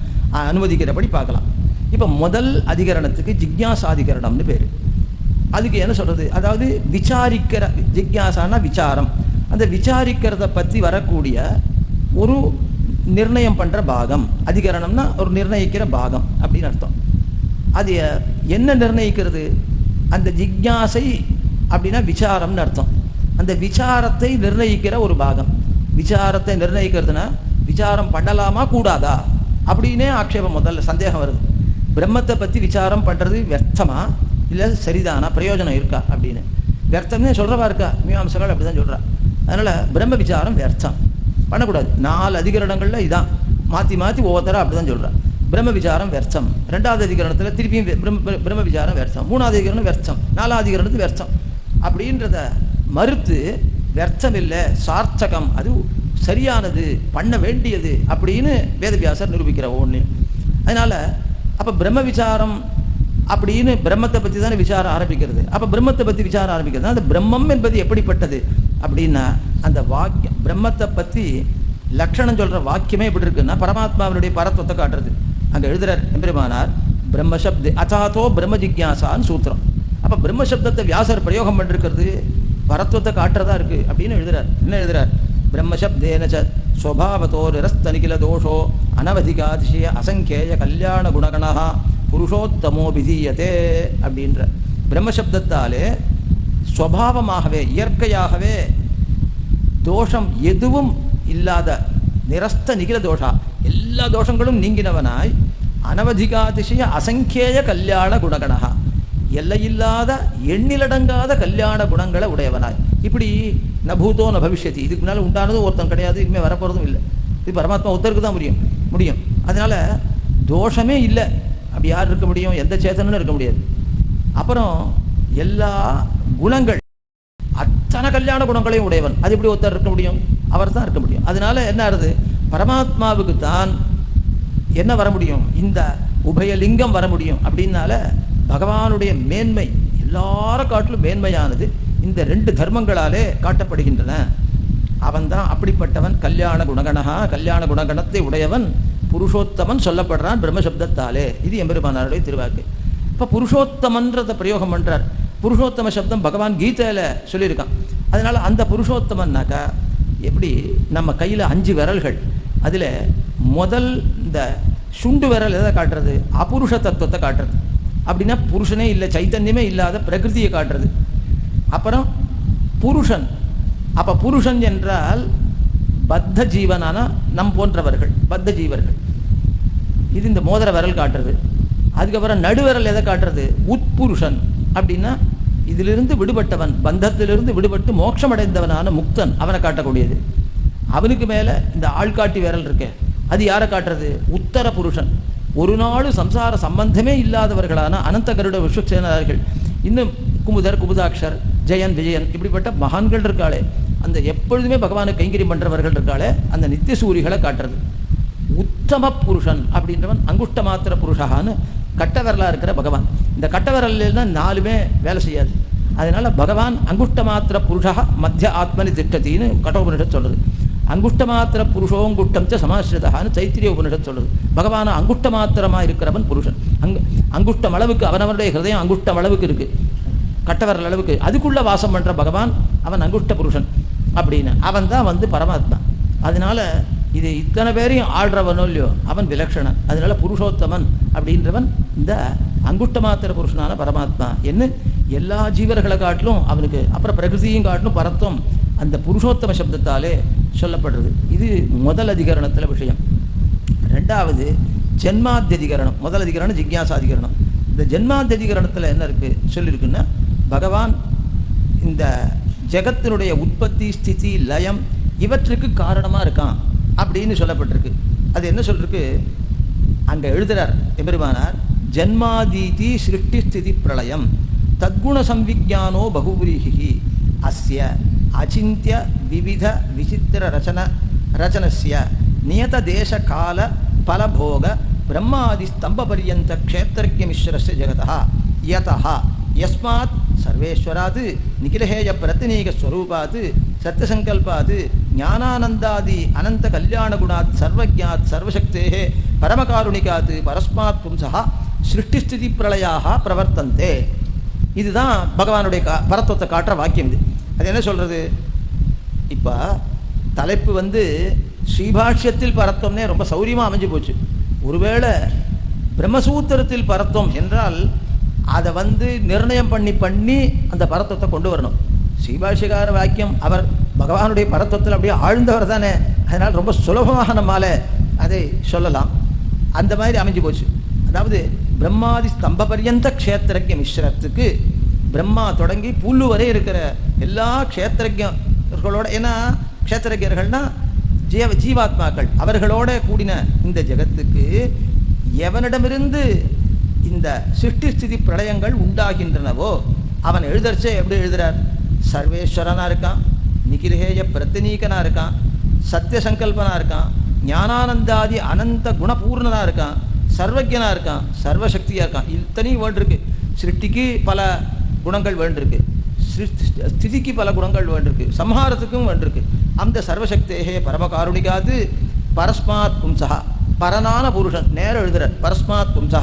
அனுமதிக்கிறபடி பார்க்கலாம். இப்போ முதல் அதிகரணத்துக்கு ஜிக்ஞாசாதிகரணம்னு பேர். அதுக்கு என்ன சொல்கிறது, அதாவது விசாரிக்கிற, ஜிக்ஞாசானா விசாரம், அந்த விசாரிக்கிறத பற்றி வரக்கூடிய ஒரு நிர்ணயம் பண்ணுற பாகம். அதிகரணம்னா ஒரு நிர்ணயிக்கிற பாகம் அப்படின்னு அர்த்தம். அது என்ன நிர்ணயிக்கிறது, அந்த ஜிக்ஞாசை அப்படின்னா விசாரம்னு அர்த்தம். அந்த விசாரத்தை நிர்ணயிக்கிற ஒரு பாகம். விசாரத்தை நிர்ணயிக்கிறதுனா விசாரம் பண்ணலாமா கூடாதா அப்படின்னே ஆட்சேபம், முதல்ல சந்தேகம் வருது. பிரம்மத்தை பற்றி விசாரம் பண்ணுறது வியர்த்தமா இல்லை சரிதானா, பிரயோஜனம் இருக்கா அப்படின்னு. வியர்த்தம்னே சொல்கிறவா இருக்கா, மீமாம்சங்கள் அப்படி தான் சொல்கிறா. அதனால் பிரம்ம விசாரம் வியர்த்தம் பண்ணக்கூடாது. 4 அதிகரணங்களில் இதான் மாற்றி மாற்றி ஒவ்வொருத்தராக அப்படி தான் சொல்கிறா. பிரம்ம விசாரம் வியர்த்தம். 2வது அதிகரணத்தில் திருப்பியும் பிரம்ம விசாரம் வியர்த்தம். 3வது அதிகரணம் வியர்த்தம். 4வது அதிகரணத்து வியர்த்தம் அப்படின்றத மறுத்து வியர்த்தம் இல்லை, சார்த்தகம், அது சரியானது, பண்ண வேண்டியது அப்படின்னு வேதவியாசர் நிரூபிக்கிற ஒன்று. அதனால் அப்போ பிரம்ம விசாரம் அப்படின்னு பிரம்மத்தை பற்றி தானே விசாரம் ஆரம்பிக்கிறது. அப்போ பிரம்மத்தை பற்றி விசாரம் ஆரம்பிக்கிறது, அந்த பிரம்மம் என்பது எப்படிப்பட்டது அப்படின்னா, அந்த வாக்கியம் பிரம்மத்தை பற்றி லட்சணம் சொல்கிற வாக்கியமே எப்படி இருக்குன்னா பரமாத்மாவினுடைய பரத்வத்தை காட்டுறது. அங்கே எழுதுறார் எம்பெருமானார், பிரம்மசப்து அதாத்தோ பிரம்ம ஜிக்யாசான்னு சூத்திரம். அப்போ பிரம்மசப்தத்தை வியாசர் பிரயோகம் பண்ணிருக்கிறது பரத்வத்தை காட்டுறதா இருக்கு அப்படின்னு எழுதுறார். என்ன எழுதுறார், பிரம்மசப்தேன ஸ்வபாவத்தோ நிரஸ்தனிகில தோஷோ அனவதிகாதிசய அசங்கேய கல்யாண குணகணா புருஷோத்தமோ விதீயத்தே அப்படின்ற. பிரம்மசப்தத்தாலே ஸ்வபாவமாகவே இயற்கையாகவே தோஷம் எதுவும் இல்லாத நிரஸ்த நிகில தோஷா, எல்லா தோஷங்களும் நீங்கினவனாய், அனவதிகாதிசய அசங்கேய கல்யாண குணகணா, எல்லையில்லாத எண்ணிலடங்காத கல்யாண குணங்களை உடையவனாய். இப்படி நபூதோ ந பவிஷ்யதி, இதுக்கு முன்னால் உண்டானதும் ஒருத்தன் கிடையாது, இனிமேல் வரப்போகிறதும் இல்லை. இது பரமாத்மா ஒருத்தருக்கு தான் முடியும். அதனால் தோஷமே இல்லை. அப்படி யார் இருக்க முடியும், எந்த சேத்தனும் இருக்க முடியாது. அப்புறம் எல்லா குணங்கள், அத்தனை கல்யாண குணங்களையும் உடையவன், அது எப்படி ஒருத்தர் இருக்க முடியும், அவர் தான் இருக்க முடியும். அதனால என்ன ஆகுது, பரமாத்மாவுக்கு தான் என்ன வர முடியும், இந்த உபயலிங்கம் வர முடியும். அப்படின்னால பகவானுடைய மேன்மை எல்லார காட்டிலும் மேன்மையானது இந்த 2 தர்மங்களாலே காட்டப்படுகின்றன. அவன் தான் அப்படிப்பட்டவன், கல்யாண குணகணா, கல்யாண குணகணத்தை உடையவன், புருஷோத்தமன் சொல்லப்படுறான் பிரம்மசப்தத்தாலே. இது எம்பெருமானாருடைய திருவாக்கு. இப்போ புருஷோத்தமன்றதை பிரயோகம் பண்ணுறார். புருஷோத்தம சப்தம் பகவான் கீதையில் சொல்லியிருக்கான். அதனால் அந்த புருஷோத்தமன்னாக்கா எப்படி, நம்ம கையில் 5 விரல்கள், அதில் முதல் இந்த சுண்டு விரல் எதை காட்டுறது, அபுருஷ தத்துவத்தை காட்டுறது. அப்படின்னா புருஷனே இல்லை, சைத்தன்யமே இல்லாத பிரகிருதியை காட்டுறது. அப்புறம் புருஷன், அப்போ புருஷன் என்றால் பத்த ஜீவனான நம் போன்றவர்கள், பத்த ஜீவர்கள். இது இந்த மோதிர விரல் காட்டுறது. அதுக்கப்புறம் நடுவிரல் எதை காட்டுறது, உட்புருஷன். அப்படின்னா இதிலிருந்து விடுபட்டவன், பந்தத்திலிருந்து விடுபட்டு மோட்சமடைந்தவனான முக்தன், அவனை காட்டக்கூடியது. அவனுக்கு மேலே இந்த ஆள்காட்டி விரல் இருக்கு, அது யாரை காட்டுறது, உத்தர புருஷன். ஒரு நாள் சம்சார சம்பந்தமே இல்லாதவர்களான அனந்த கருட விஸ்வக்சேனர்கள், இன்னும் குமுதர், குமுதாட்சர், ஜெயன் விஜயன் இப்படிப்பட்ட மகான்கள் இருக்காளே, அந்த எப்பொழுதுமே பகவானை கைங்கரியம் பண்ணுறவர்கள் இருக்காளே, அந்த நித்திய சூரிகளை காட்டுறது. உத்தம புருஷன் அப்படின்றவன் அங்குஷ்ட மாத்திர புருஷகான்னு கட்ட விரலாக இருக்கிற பகவான். இந்த கட்ட விரல்னா 4மே வேலை செய்யாது. அதனால பகவான் அங்குஷ்ட மாத்திர புருஷா மத்திய ஆத்மனி திட்டத்தின்னு கட்டோபனிஷத் சொல்லுது. அங்குஷ்ட மாத்திர புருஷோங்குஷ்டம் சமாஸ்ரிதான்னு தைத்திரிய உபனிஷத் சொல்லுது. பகவான் அங்குஷ்ட மாத்திரமாக இருக்கிறவன் புருஷன். அங்குஷ்டம் அளவுக்கு அவனவனுடைய ஹிருதயம் அங்குஷ்டம் அளவுக்கு இருக்கு, கட்டவரல் அளவுக்கு, அதுக்குள்ள வாசம் பண்ற பகவான் அவன் அங்குஷ்ட புருஷன் அப்படின்னு. அவன் தான் பரமாத்மா. அதனால இது இத்தனை பேரையும் ஆள்றவனோ இல்லையோ அவன் விலக்ஷணன். அதனால புருஷோத்தமன் அப்படின்றவன் இந்த அங்குஷ்ட மாத்திர புருஷனான பரமாத்மா என்ன எல்லா ஜீவர்களை காட்டிலும் அவனுக்கு, அப்புறம் பிரகிருதியும் காட்டிலும் பரத்துவம் அந்த புருஷோத்தம சப்தத்தாலே சொல்லப்படுறது. இது முதல் அதிகரணத்தில் விஷயம். ரெண்டாவது ஜென்மாத்தியதிகரணம். முதல் அதிகரணம் ஜிக்யாசாதிகரணம். இந்த ஜென்மாத்தியதிகரணத்தில் என்ன இருக்கு சொல்லியிருக்குன்னா, பகவான் இந்த ஜெகத்தினுடைய உற்பத்தி ஸ்திதி லயம் இவற்றுக்கு காரணமாக இருக்கான் அப்படின்னு சொல்லப்பட்டிருக்கு. அது என்ன சொல்லிருக்கு அங்கே எழுதுறார் எம்பெருமானார், ஜன்மாதீதி சிருஷ்டி ஸ்திதி பிரளயம் தத்குண சம்விஜானோ பகுவிரீஹி அஸ்ய அச்சிந்திய விவித விசித்திர ரச்சனஸ்ய நியத தேச கால பலபோக பிரம்மாதி ஸ்தம்ப பர்யந்த க்ஷேத்திரஜ்ய மிஸ்ரஸ்ய ஜெகதா யதஹ யஸ்மாத் சர்வேஸ்வராத் நிகிலஹேய பிரத்தினீக ஸ்வரூபாத் சத்யசங்கல்பாத் ஞானானந்தாதி அனந்த கல்யாண குணாத் சர்வஜாத் சர்வசக்தேஹ பரமகாருணிகாத் பரஸ்மாத் பும்சஹ சிருஷ்டிஸ்திதி பிரளயாக பிரவர்த்தந்தே. இதுதான் பகவானுடைய பரத்துவத்தை காட்டுற வாக்கியம். இது அது என்ன சொல்றது? இப்போ தலைப்பு ஸ்ரீபாஷ்யத்தில் பரத்துவம்னே ரொம்ப சௌரியமாக அமைஞ்சு போச்சு. ஒருவேளை பிரம்மசூத்திரத்தில் பரத்துவம் என்றால் அதை நிர்ணயம் பண்ணி அந்த பரத்துவத்தை கொண்டு வரணும். ஸ்ரீபாஷ்யகார வாக்கியம் அவர் பகவானுடைய பரத்துவத்தில் அப்படியே ஆழ்ந்தவர் தானே, அதனால் ரொம்ப சுலபமாக நம்மால அதை சொல்லலாம். அந்த மாதிரி அமைஞ்சு போச்சு. அதாவது பிரம்மாதி ஸ்தம்ப பர்யந்த க்ஷேத்திரஜ்ய மிஸ்ரத்துக்கு பிரம்மா தொடங்கி புல்லு வரை இருக்கிற எல்லா க்ஷேத்திரஜர்களோட, ஏன்னா க்ஷேத்திரஜர்கள்னா ஜீவாத்மாக்கள், அவர்களோட கூடின இந்த ஜெகத்துக்கு எவனிடமிருந்து இந்த சிருஷ்டி ஸ்திதி பிரளயங்கள் உண்டாகின்றனவோ அவன் எழுதர்ச்சே எப்படி எழுதுறார்? சர்வேஸ்வரனா இருக்கான், நிகிலேய பிரத்தினீகனா இருக்கான், சத்தியசங்கல்பனா இருக்கான், ஞானானந்தாதி அனந்த குணபூர்ணனா இருக்கான், சர்வஜனா இருக்கான், சர்வசக்தியா இருக்கான். இத்தனையும் வேண்டிருக்கு. சிருஷ்டிக்கு பல குணங்கள் வேண்டிருக்கு, ஸ்திதிக்கு பல குணங்கள் வேண்டிருக்கு, சம்ஹாரத்துக்கும் வேண்டிருக்கு. அந்த சர்வசக்தேகே பரமகாருணிகாது பரஸ்மாத் பும்சா, பரனான புருஷன் நேர எழுதுறார். பரஸ்மாத் பும்சா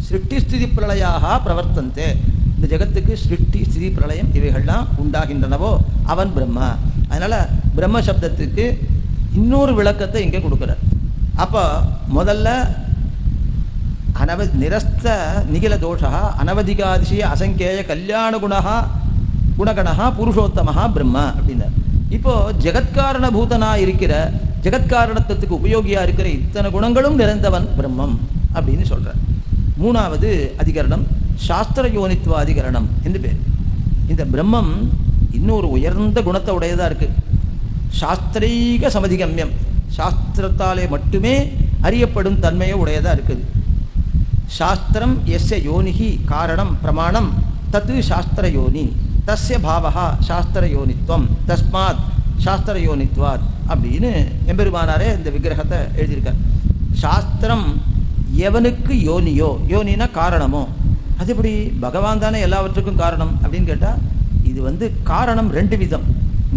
சிருஷ்டி ஸ்திதி பிரளயாக பிரவர்த்தந்தே. இந்த ஜெகத்துக்கு சிருஷ்டி ஸ்திதி பிரளயம் இவைகள்லாம் உண்டாகின்றனவோ அவன் பிரம்மா. அதனால பிரம்ம சப்தத்துக்கு இன்னொரு விளக்கத்தை இங்கே கொடுக்குறார். அப்போ முதல்ல நிரஸ்த நிகில தோஷா அனவதிகாதிசிய அசங்கேய கல்யாண குணகணா புருஷோத்தமஹா பிரம்மா அப்படின்னார். இப்போ ஜெகத்காரண பூதனா இருக்கிற, ஜெகத்காரணத்துக்கு உபயோகியா இருக்கிற இத்தனை குணங்களும் நிறைந்தவன் பிரம்மம் அப்படின்னு சொல்றார். மூணாவது அதிகரணம் சாஸ்திர யோனித்வ அதிகரணம் என்று பேர். இந்த பிரம்மம் இன்னொரு உயர்ந்த குணத்தை உடையதா இருக்கு. சாஸ்திரீக சமதிகம்யம், சாஸ்திரத்தாலே மட்டுமே அறியப்படும் தன்மையை உடையதா இருக்குது. சாஸ்திரம் எஸ்ய யோனிஹி காரணம் பிரமாணம் தத்து சாஸ்திர யோனி தஸ்ய பாவஹா சாஸ்திர யோனித்வம் தஸ்மாத் சாஸ்திர யோனித்வாத் அப்படின்னு எம்பெருமானாரே இந்த விக்கிரகத்தை எழுதியிருக்கார். சாஸ்திரம் எவனுக்கு யோனியோ, யோனினா காரணமோ, அது எப்படி பகவான் தானே எல்லாவற்றுக்கும் காரணம் அப்படின்னு கேட்டால் இது காரணம் ரெண்டு விதம்.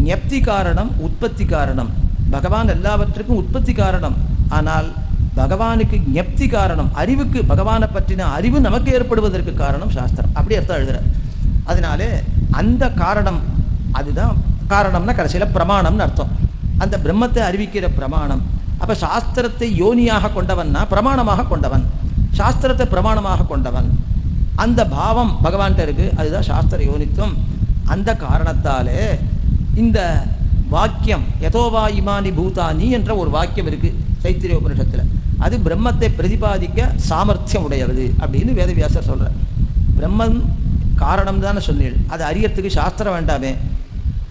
ஞப்தி காரணம், உற்பத்தி காரணம். பகவான் எல்லாவற்றுக்கும் உற்பத்தி காரணம், ஆனால் பகவானுக்கு ஞப்தி காரணம், அறிவுக்கு பகவானை பற்றின அறிவு நமக்கு ஏற்படுவதற்கு காரணம் சாஸ்திரம். அப்படி அர்த்தம் எழுதுறார். அதனாலே அந்த காரணம், அதுதான் காரணம்னா கடைசியில் பிரமாணம்னு அர்த்தம். அந்த பிரம்மத்தை அறிவிக்கிற பிரமாணம். அப்போ சாஸ்திரத்தை யோனியாக கொண்டவன்னா பிரமாணமாக கொண்டவன், சாஸ்திரத்தை பிரமாணமாக கொண்டவன். அந்த பாவம் பகவான்கிட்ட இருக்கு, அதுதான் சாஸ்திர யோனித்துவம். அந்த காரணத்தாலே இந்த வாக்கியம் யதோவா இமானி பூதானி என்ற ஒரு வாக்கியம் இருக்கு தைத்திரிய உபனிஷத்தில். அது பிரம்மத்தை பிரதிபாதிக்க சாமர்த்தியம் உடையது அப்படின்னு வேதவியாசர் சொல்றார். பிரம்மன் காரணம் தானே சொன்னீள், அது அறியறதுக்கு சாஸ்திரம் வேண்டாமே.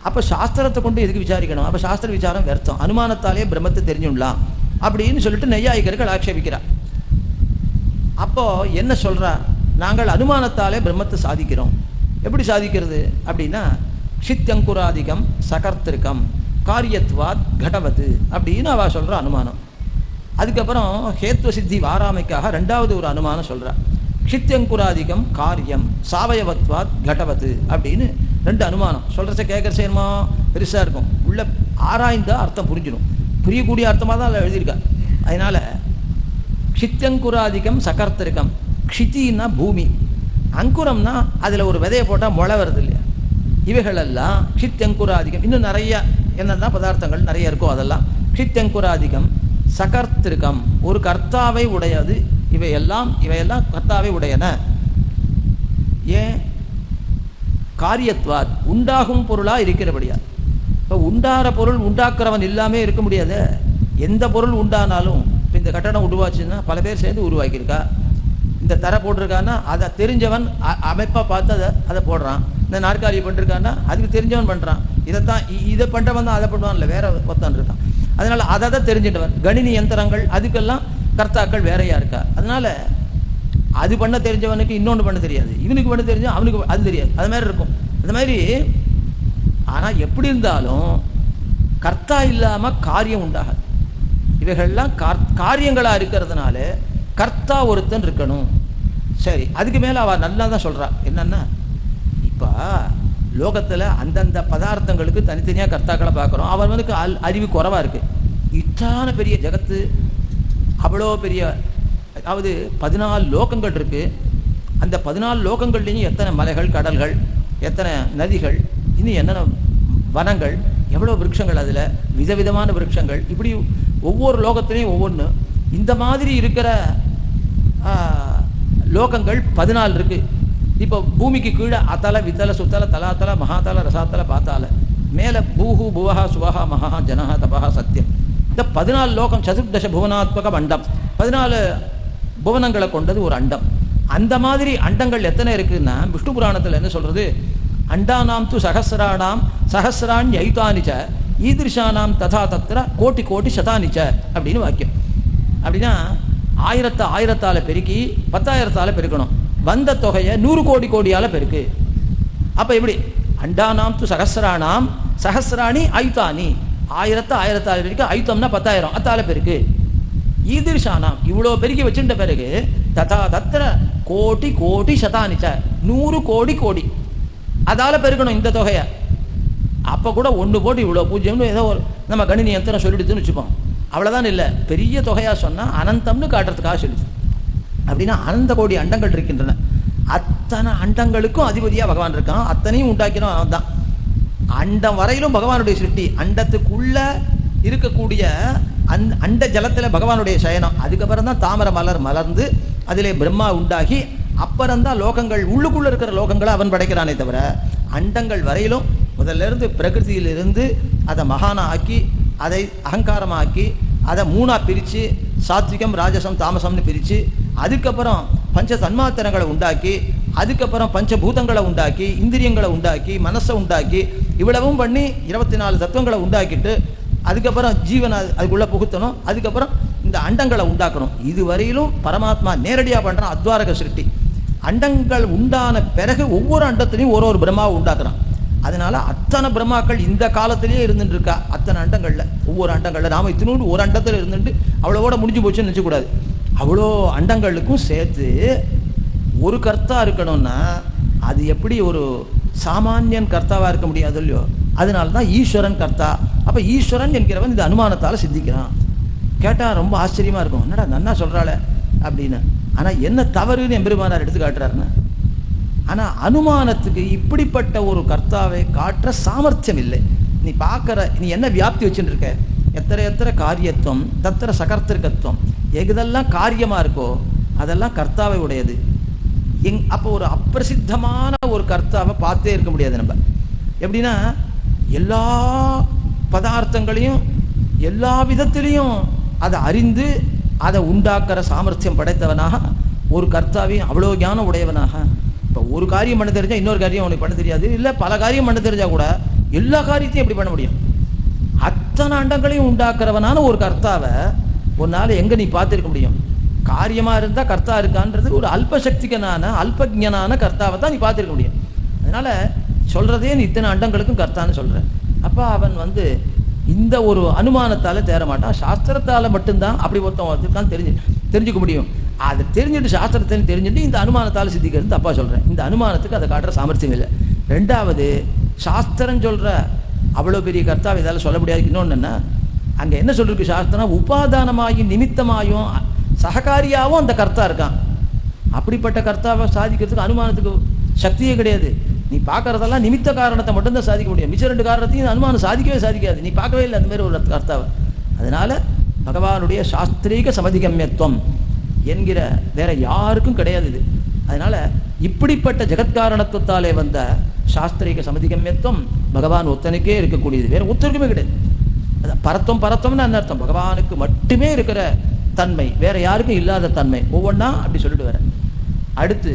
அப்போ சாஸ்திரத்தை கொண்டு எதுக்கு விசாரிக்கணும்? அப்போ சாஸ்திர விசாரம் வியர்த்தம், அனுமானத்தாலே பிரம்மத்தை தெரிஞ்சுடலாம் அப்படின்னு சொல்லிட்டு நையாயிகர்கள் ஆட்சேபிக்கிறார். அப்போ என்ன சொல்றா? நாங்கள் அனுமானத்தாலே பிரம்மத்தை சாதிக்கிறோம். எப்படி சாதிக்கிறது அப்படின்னா க்ஷித்யங்குராதிகம் சகர்த்திருக்கம் காரியத்வாத் கடவது அப்படின்னு அவ சொல்ற அனுமானம். அதுக்கப்புறம் ஹேத்துவ சித்தி வாராமைக்காக ரெண்டாவது ஒரு அனுமானம் சொல்றா. க்ஷித்யங்குராதிகம் காரியம் சாவயவத்வாத் கடவது அப்படின்னு ரெண்டு அனுமானம் சொல்றச்ச கேட்கற என்னமோ பெருசா இருக்கும், உள்ள ஆராய்ந்தா அர்த்தம் புரிஞ்சிடும். புரியக்கூடிய அர்த்தமாக தான் அதில் எழுதியிருக்கா. அதனால க்ஷித்யங்குராதிகம் சகர்த்திருக்கம், க்ஷித்தின்னா பூமி, அங்குரம்னா அதில் ஒரு விதையை போட்டால் முளை வருது இல்லையா, இவைகளெல்லாம் க்ஷித்யங்குராதிகம். இன்னும் நிறைய என்னென்ன பதார்த்தங்கள் நிறைய இருக்கோ அதெல்லாம் க்ஷித்யங்குராதிகம் சகர்த்திருக்கம், ஒரு கர்த்தாவை உடையது. இவையெல்லாம் கர்த்தாவை உடையன. ஏன்? காரியத்வாத், உண்டாகும் பொருளாக இருக்கிறபடியா. இப்போ உண்டாகிற பொருள் உண்டாக்குறவன் இல்லாமல் இருக்க முடியாது. எந்த பொருள் உண்டானாலும், இப்போ இந்த கட்டடம் உருவாச்சுன்னா பல பேர் சேர்ந்து உருவாக்கியிருக்கா. இந்த தரை போட்டிருக்கான்னா அதை தெரிஞ்சவன் அமைப்பாக பார்த்து அதை போடுறான். இந்த நாற்காலியை பண்ணிருக்கான்னா அதுக்கு தெரிஞ்சவன் பண்ணுறான். இதை பண்ணுறவன் தான் அதை பண்ணுவான், இல்லை வேற ஒருத்தன் இருக்கான். அதனால அதை தெரிஞ்சிட்டவன். கணினி யந்திரங்கள் அதுக்கெல்லாம் கர்த்தாக்கள் வேறையா இருக்கா. அதனால அது பண்ண தெரிஞ்சவனுக்கு இன்னொன்று பண்ண தெரியாது, இவனுக்கு பண்ண தெரிஞ்ச அவனுக்கு அது தெரியாது. அது மாதிரி இருக்கும். அது மாதிரி ஆனால் எப்படி இருந்தாலும் கர்த்தா இல்லாமல் காரியம் உண்டாகாது. இவைகள்லாம் காரியங்களாக இருக்கிறதுனால கர்த்தா ஒருத்தன் இருக்கணும். சரி, அதுக்கு மேலே அவள் நல்லா தான் சொல்கிறா. என்னன்னா, இப்போ லோகத்தில் அந்தந்த பதார்த்தங்களுக்கு தனித்தனியாக கர்த்தாக்களை பார்க்குறோம். அவனுக்கு அறிவு குறைவாக இருக்குது. இத்தான பெரிய ஜகத்து, அவ்வளோ பெரிய, அதாவது 14 லோகங்கள் இருக்குது. அந்த 14 லோகங்கள்லேயும் எத்தனை மலைகள், கடல்கள், எத்தனை நதிகள், இன்னும் என்னென்ன வனங்கள், எவ்வளோ விருட்சங்கள், அதில் விதவிதமான விருட்சங்கள், இப்படி ஒவ்வொரு லோகத்துலேயும் ஒவ்வொன்று. இந்த மாதிரி இருக்கிற லோகங்கள் 14 இருக்குது. இப்போ பூமிக்கு கீழே அத்தல வித்தல சுத்தல தலாத்தல மகாத்தல ரசாத்தல பாத்தால, மேலே பூஹு புவஹா சுவஹா மகா ஜனஹா தபஹா சத்தியம். இந்த 14 லோகம் சதுர்தச புவனாத்மக அண்டம், 14 புவனங்களை கொண்டது ஒரு அண்டம். அந்த மாதிரி அண்டங்கள் எத்தனை இருக்குன்னா விஷ்ணு புராணத்தில் என்ன சொல்றது? அண்டானாம் து சகசிராணாம் சகசிராண் யைதானிச்ச ஈதிருஷானாம் ததா தத்திர கோட்டி கோட்டி சதானிச்ச அப்படின்னு வாக்கியம். அப்படின்னா 1000 பெருக்கி 10,000 பெருக்கணும். வந்த தொகையை 100 கோடி கோடியால் பெருக்கு. அப்போ எப்படி? அண்டானாம் து சகசிராணாம் சகசிராணி ஐத்தானி, 1000 பெருக்கி ஐத்தம்னா 10,000 அத்தால பெருக்கு. ஈதிருஷானாம் இவ்வளோ பெருக்கி வச்சுட்ட பிறகு ததா தத்திர கோட்டி கோட்டி சதானிச்ச 100 கோடி கோடி அதால் பெருக்கணும் இந்த தொகையை. அப்போ கூட 1 போட்டு இவ்வளோ பூஜ்யம்னு ஏதோ ஒரு நம்ம கணினி யந்திரம் சொல்லிடுதுன்னு வச்சுப்போம். அவ்வளோதான். இல்லை, பெரிய தொகையாக சொன்னால் அனந்தம்னு காட்டுறதுக்காக சொல்லிடுது. அப்படின்னா அனந்த கோடி அண்டங்கள் இருக்கின்றன. அத்தனை அண்டங்களுக்கும் அதிபதியாக பகவான் இருக்கான். அத்தனையும் உண்டாக்கினோம் அவன் தான். அண்டம் வரையிலும் பகவானுடைய சிருஷ்டி. அண்டத்துக்குள்ள இருக்கக்கூடிய அண்ட ஜலத்தில் பகவானுடைய சயனம். அதுக்கப்புறம் தான் தாமரை மலர் மலர்ந்து அதிலே பிரம்மா உண்டாகி அப்புறம்தான் லோகங்கள், உள்ளுக்குள்ள இருக்கிற லோகங்களை அவன் படைக்கிறானே தவிர அண்டங்கள் வரையிலும் முதல்ல இருந்து பிரகிருதியிலிருந்து அதை மகானா ஆக்கி, அதை அகங்காரமாக்கி, அதை 3ஆக பிரித்து சாத்விகம் ராஜசம் தாமசம்னு பிரித்து, அதுக்கப்புறம் பஞ்ச தன்மாத்திரங்களை உண்டாக்கி, அதுக்கப்புறம் பஞ்சபூதங்களை உண்டாக்கி, இந்திரியங்களை உண்டாக்கி, மனசை உண்டாக்கி, இவ்வளவும் பண்ணி 24 தத்துவங்களை உண்டாக்கிட்டு அதுக்கப்புறம் ஜீவனை அதுக்குள்ளே புகுத்தணும். அதுக்கப்புறம் இந்த அண்டங்களை உண்டாக்கணும். இதுவரையிலும் பரமாத்மா நேரடியாக பண்ணுறான் அத்வாரக சிருஷ்டி. அண்டங்கள் உண்டான பிறகு ஒவ்வொரு அண்டத்திலையும் ஒரு பிரம்மாவை உண்டாக்குறான். அதனால அத்தனை பிரம்மாக்கள் இந்த காலத்திலேயே இருந்துட்டு இருக்கா. அத்தனை அண்டங்களில், ஒவ்வொரு அண்டங்களில் நாம இத்தினோடு ஒரு அண்டத்தில் இருந்துட்டு அவ்வளோவோட முடிஞ்சு போச்சுன்னு நினச்சக்கூடாது. அவ்வளோ அண்டங்களுக்கும் சேர்த்து ஒரு கர்த்தா இருக்கணும்னா அது எப்படி ஒரு சாமானியன் கர்த்தாவாக இருக்க முடியாது இல்லையோ. அதனால தான் ஈஸ்வரன் கர்த்தா. அப்போ ஈஸ்வரன் என்கிறவன் இந்த அனுமானத்தால் சித்திக்கிறான். கேட்டால் ரொம்ப ஆச்சரியமாக இருக்கும், என்னடா நன்னா சொல்கிறாளே அப்படின்னு. ஆனால் என்ன தவறுன்னு எம்பெருமானார் எடுத்து காட்டுறாருன்னு. ஆனால் அனுமானத்துக்கு இப்படிப்பட்ட ஒரு கர்த்தாவை காட்டுற சாமர்த்தியம் இல்லை. நீ பார்க்குற, நீ என்ன வியாப்தி வச்சுட்டு இருக்க, எத்தனை காரியத்துவம் தத்திர சகர்த்திருக்கத்துவம், எதெல்லாம் காரியமாக இருக்கோ அதெல்லாம் கர்த்தாவை உடையது. அப்போ ஒரு அப்பிரசித்தமான ஒரு கர்த்தாவை பார்த்தே இருக்க முடியாது நம்ம. எப்படின்னா எல்லா பதார்த்தங்களையும் எல்லா விதத்திலையும் அதை அறிந்து அதை உண்டாக்குற சாமர்த்தியம் படைத்தவனாக ஒரு கர்த்தாவையும் அவ்வளோ ஞானம் உடையவனாக. இப்போ ஒரு காரியம் பண்ண தெரிஞ்சால் இன்னொரு காரியம் அவனுக்கு பண்ண தெரியாது, இல்லை பல காரியம் பண்ண தெரிஞ்சால் கூட எல்லா காரியத்தையும் எப்படி பண்ண முடியும்? அத்தனை அண்டங்களையும் உண்டாக்குறவனான ஒரு கர்த்தாவை ஒரு நாள் எங்கே நீ பார்த்துருக்க முடியும்? காரியமாக இருந்தால் கர்த்தா இருக்கான்றது ஒரு அல்பசக்திகனான அல்பஜனான கர்த்தாவை தான் நீ பார்த்துருக்க முடியும். அதனால சொல்றதே நீ இத்தனை அண்டங்களுக்கும் கர்த்தான்னு சொல்ற. அப்ப அவன் இந்த ஒரு அனுமானத்தால தேர மாட்டான். சாஸ்திரத்தால மட்டும்தான் அப்படி ஒருத்தன் வந்திருக்கான்னு தெரிஞ்சுக்க முடியும். அதை தெரிஞ்சுட்டு சாஸ்திரத்தை தெரிஞ்சுட்டு இந்த அனுமானத்தால் சித்திக்கிறது தப்பா சொல்றேன். இந்த அனுமானத்துக்கு அதை காட்டுற சாமர்த்தியம் இல்லை. ரெண்டாவது, சாஸ்திரம் சொல்ற அவ்வளோ பெரிய கர்த்தாவை இதால் சொல்ல முடியாது. இன்னொன்னுன்னா அங்க என்ன சொல்லிருக்கு சாஸ்திரம், உபாதானமாயும் நிமித்தமாயும் சககாரியாவும் அந்த கர்த்தா இருக்கான். அப்படிப்பட்ட கர்த்தாவை சாதிக்கிறதுக்கு அனுமானத்துக்கு சக்தியே கிடையாது. நீ பார்க்கறதெல்லாம் நிமித்த காரணத்தை மட்டும்தான் சாதிக்க முடியும். மிச்ச 2 காரணத்தையும் அனுமானம் சாதிக்கவே சாதிக்காது. நீ பார்க்கவே இல்லை அந்த மாதிரி ஒரு கர்த்தாவை. அதனால பகவானுடைய சாஸ்திரீக சமதிகம்யத்துவம் என்கிற வேற யாருக்கும் கிடையாது இது. அதனால இப்படிப்பட்ட ஜெகத்காரணத்துவத்தாலே வந்த சாஸ்திரீக சமதிகம்யத்துவம் பகவான் ஒத்தனுக்கே இருக்கக்கூடியது, வேற ஒத்தருக்குமே கிடையாது. பரத்துவம்னு என்ன அர்த்தம், பகவானுக்கு மட்டுமே இருக்கிற தன்மை, வேற யாருக்கும் இல்லாத தன்மை. ஒவ்வொன்றா அப்படி சொல்லிட்டு வர. அடுத்து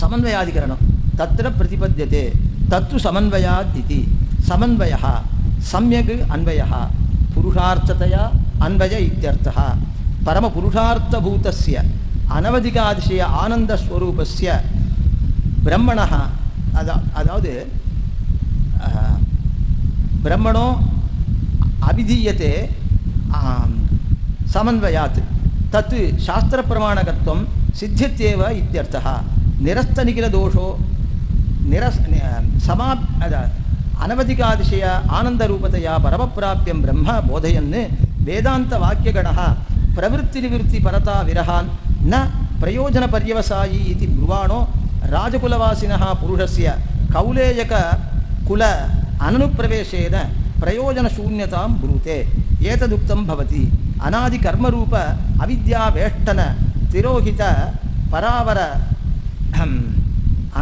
சமன்வயாதிகரணம். தத்திர பிரதிபத்தியதே தத்து சமன்வயாத் இதி. சமன்வயः சம்யக் அன்வயः புருஷார்த்ததயா அன்வய இத்யர்த்தः. பரம புருஷார்த்தபூதஸ்ய அனவதிகாதிசய ஆனந்தஸ்வரூபஸ்ய பிரம்மணः, அதாவது பிரம்மணோ அபிதீயத்தே சமன்வயாத் தத் சாஸ்திர பிரமாணகத்துவம் சித்தியத்தேவ இத்யர்த்தः. நிரஸ்த நிகில தோஷோ அனவதிகாதிசய ஆனந்தரூபதையா பரமப்பிராப்தியம் பிரம்ம போதயன் வேதாந்த வாக்கியகணः பிரவೃತ್ತಿ நிவೃತ್ತಿ பரதா விரஹான் ந பிரயோஜன பர்யவசாயி இதி ப்ருவாணோ ராஜகுலவாசினः புருஷஸ்ய கௌலேயக குல அனனுப்பிரவேசேன பிரயோஜன சூன்யதாம் ப்ரூதே ஏததுக்தம் பவதி. அநாதி கர்மரூப அவித்யா வேஷ்டன திரோஹித பராவர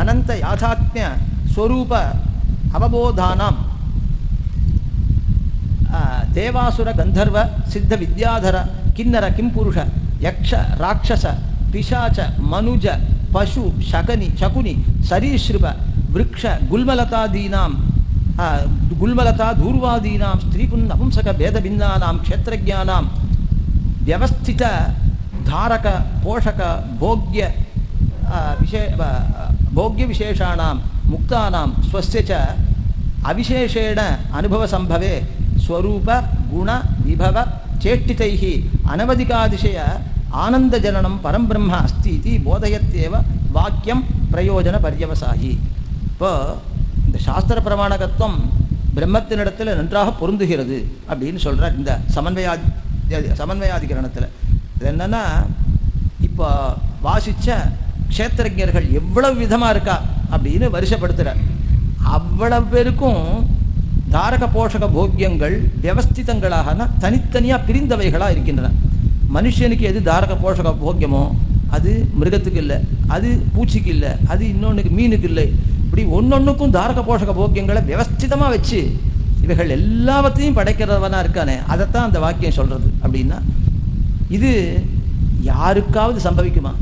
அனந்த யாதாத்மிய ஸ்வரூப அவபோதானாம் தேவாசுர கந்தர்வ சித்த வித்யாதர கிண்ணர கிம்புருஷ யக்ஷ ராட்சச பிசாச்ச மனுஜ பசு சகுனி சரீஸ்ருப விருக்ஷ குல்மலதாதீனாம் குல்மலதா தூர்வாதீனாம் ஸ்திரீபுன் நபும்சக பேதபின்னானாம் க்ஷேத்ரஜானாம் வியவஸ்தித தாரக போஷக போக்ய விசேஷானாம் முக்தானாம் ஸ்வஸ்ய ச அவிசேஷேண அனுபவ சம்பவே ஸ்வரூப குண விபவ சேஷ்டிதைஹ அனவதிகாதிசய ஆனந்த ஜனனம் பரம்பிரம்ம அஸ்தி இதி போதயத்தேவ வாக்கியம் பிரயோஜன பர்யவசாயி. இப்போ இந்த சாஸ்திர பிரமாணகத்துவம் பிரம்மத்தினிடத்தில் நன்றாக பொருந்துகிறது அப்படின்னு சொல்கிறார் இந்த சமன்வயாதிகரணத்தில். இது என்னன்னா, இப்போ வாசித்த க்ஷேத்திரஜர்கள் எவ்வளவு விதமாக இருக்கா அப்படின்னு வருஷப்படுத்துகிறார். அவ்வளவு பேருக்கும் தாரக போஷக போக்கியங்கள் வியவஸ்திதங்களாக தனித்தனியாக பிரிந்தவைகளாக இருக்கின்றன. மனுஷனுக்கு எது தாரக போஷக போக்கியமோ அது மிருகத்துக்கு இல்லை, அது பூச்சிக்கு இல்லை, அது இன்னொன்றுக்கு மீனுக்கு இல்லை. இப்படி ஒன்னொன்றுக்கும் தாரக போஷக போக்கியங்களை வியவஸ்திதமாக வச்சு இவைகள் எல்லாவற்றையும் படைக்கிறவனா இருக்கானே, அதைத்தான் அந்த வாக்கியம் சொல்றது. அப்படின்னா இது யாருக்காவது சம்பவிக்குமா?